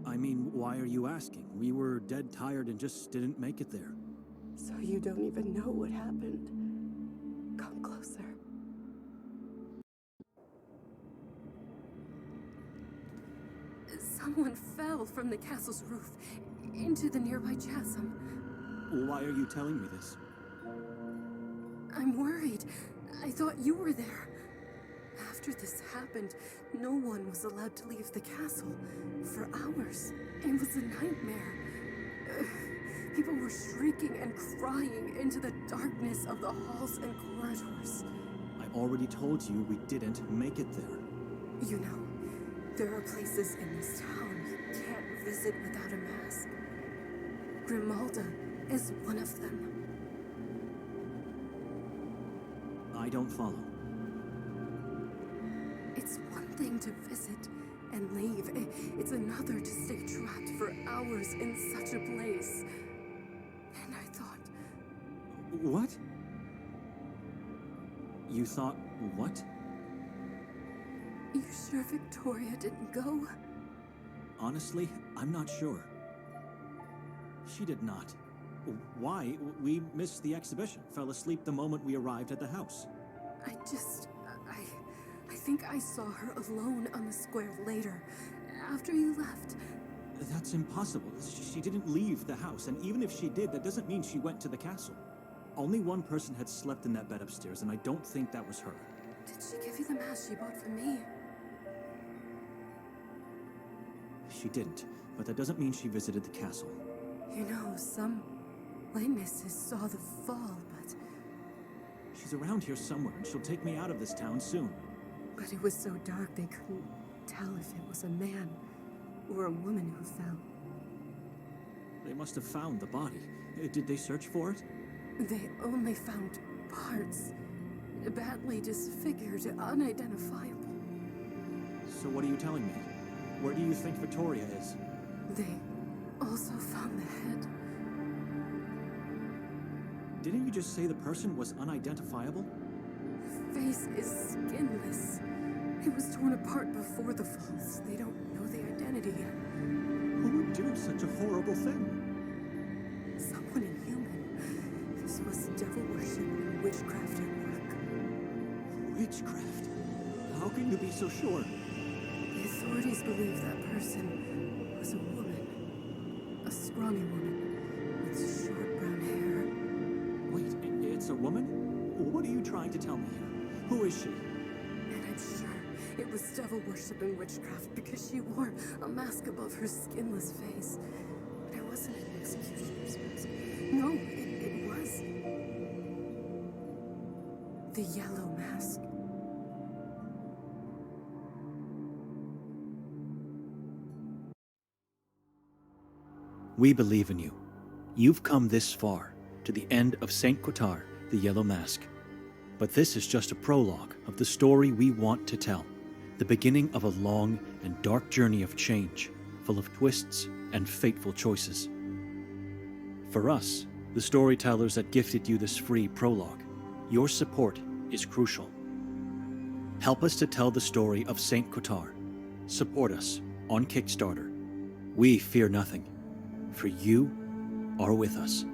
Speaker 2: I mean, why are you asking? We were dead tired and just didn't make it there.
Speaker 10: So you don't even know what happened. Come closer. Someone fell from the castle's roof into the nearby chasm.
Speaker 2: Why are you telling me this?
Speaker 10: I'm worried. I thought you were there. After this happened, no one was allowed to leave the castle for hours. It was a nightmare. People were shrieking and crying into the darkness of the halls and corridors.
Speaker 2: I already told you we didn't make it there.
Speaker 10: You know, there are places in this town you can't visit without a mask. Grimalda is one of them.
Speaker 2: I don't follow.
Speaker 10: It's one thing to visit and leave. It's another to stay trapped for hours in such a place. And I thought...
Speaker 2: What? You thought what?
Speaker 10: You sure Victoria didn't go?
Speaker 2: Honestly, I'm not sure. She did not. Why? We missed the exhibition, fell asleep the moment we arrived at the house.
Speaker 10: I think I saw her alone on the square later, after you left.
Speaker 2: That's impossible. She didn't leave the house, and even if she did, that doesn't mean she went to the castle. Only one person had slept in that bed upstairs, and I don't think that was her.
Speaker 10: Did she give you the mask she bought for me?
Speaker 2: She didn't, but that doesn't mean she visited the castle.
Speaker 10: You know, some witnesses saw the fall, but...
Speaker 2: She's around here somewhere, and she'll take me out of this town soon.
Speaker 10: But it was so dark they couldn't tell if it was a man or a woman who fell.
Speaker 2: They must have found the body. Did they search for it?
Speaker 10: They only found parts. Badly disfigured, unidentifiable.
Speaker 2: So what are you telling me? Where do you think Victoria is?
Speaker 10: They also found the head.
Speaker 2: Didn't you just say the person was unidentifiable?
Speaker 10: The face is skinless. It was torn apart before the falls. They don't know the identity yet.
Speaker 2: Who would do such a horrible thing?
Speaker 10: Someone inhuman. This was devil worship and witchcraft at work.
Speaker 2: Witchcraft? How can you be so sure?
Speaker 10: The authorities believe that person was a woman. A scrawny woman with short brown hair.
Speaker 2: Wait, it's a woman? What are you trying to tell me here? Who is she?
Speaker 10: And I'm sure it was devil worship and witchcraft because she wore a mask above her skinless face. But it wasn't an executioner's mask. No, it was the yellow mask.
Speaker 1: We believe in you. You've come this far, to the end of Saint Kotar, the Yellow Mask. But this is just a prologue of the story we want to tell, the beginning of a long and dark journey of change, full of twists and fateful choices. For us, the storytellers that gifted you this free prologue, your support is crucial. Help us to tell the story of Saint Kotar. Support us on Kickstarter. We fear nothing, for you are with us.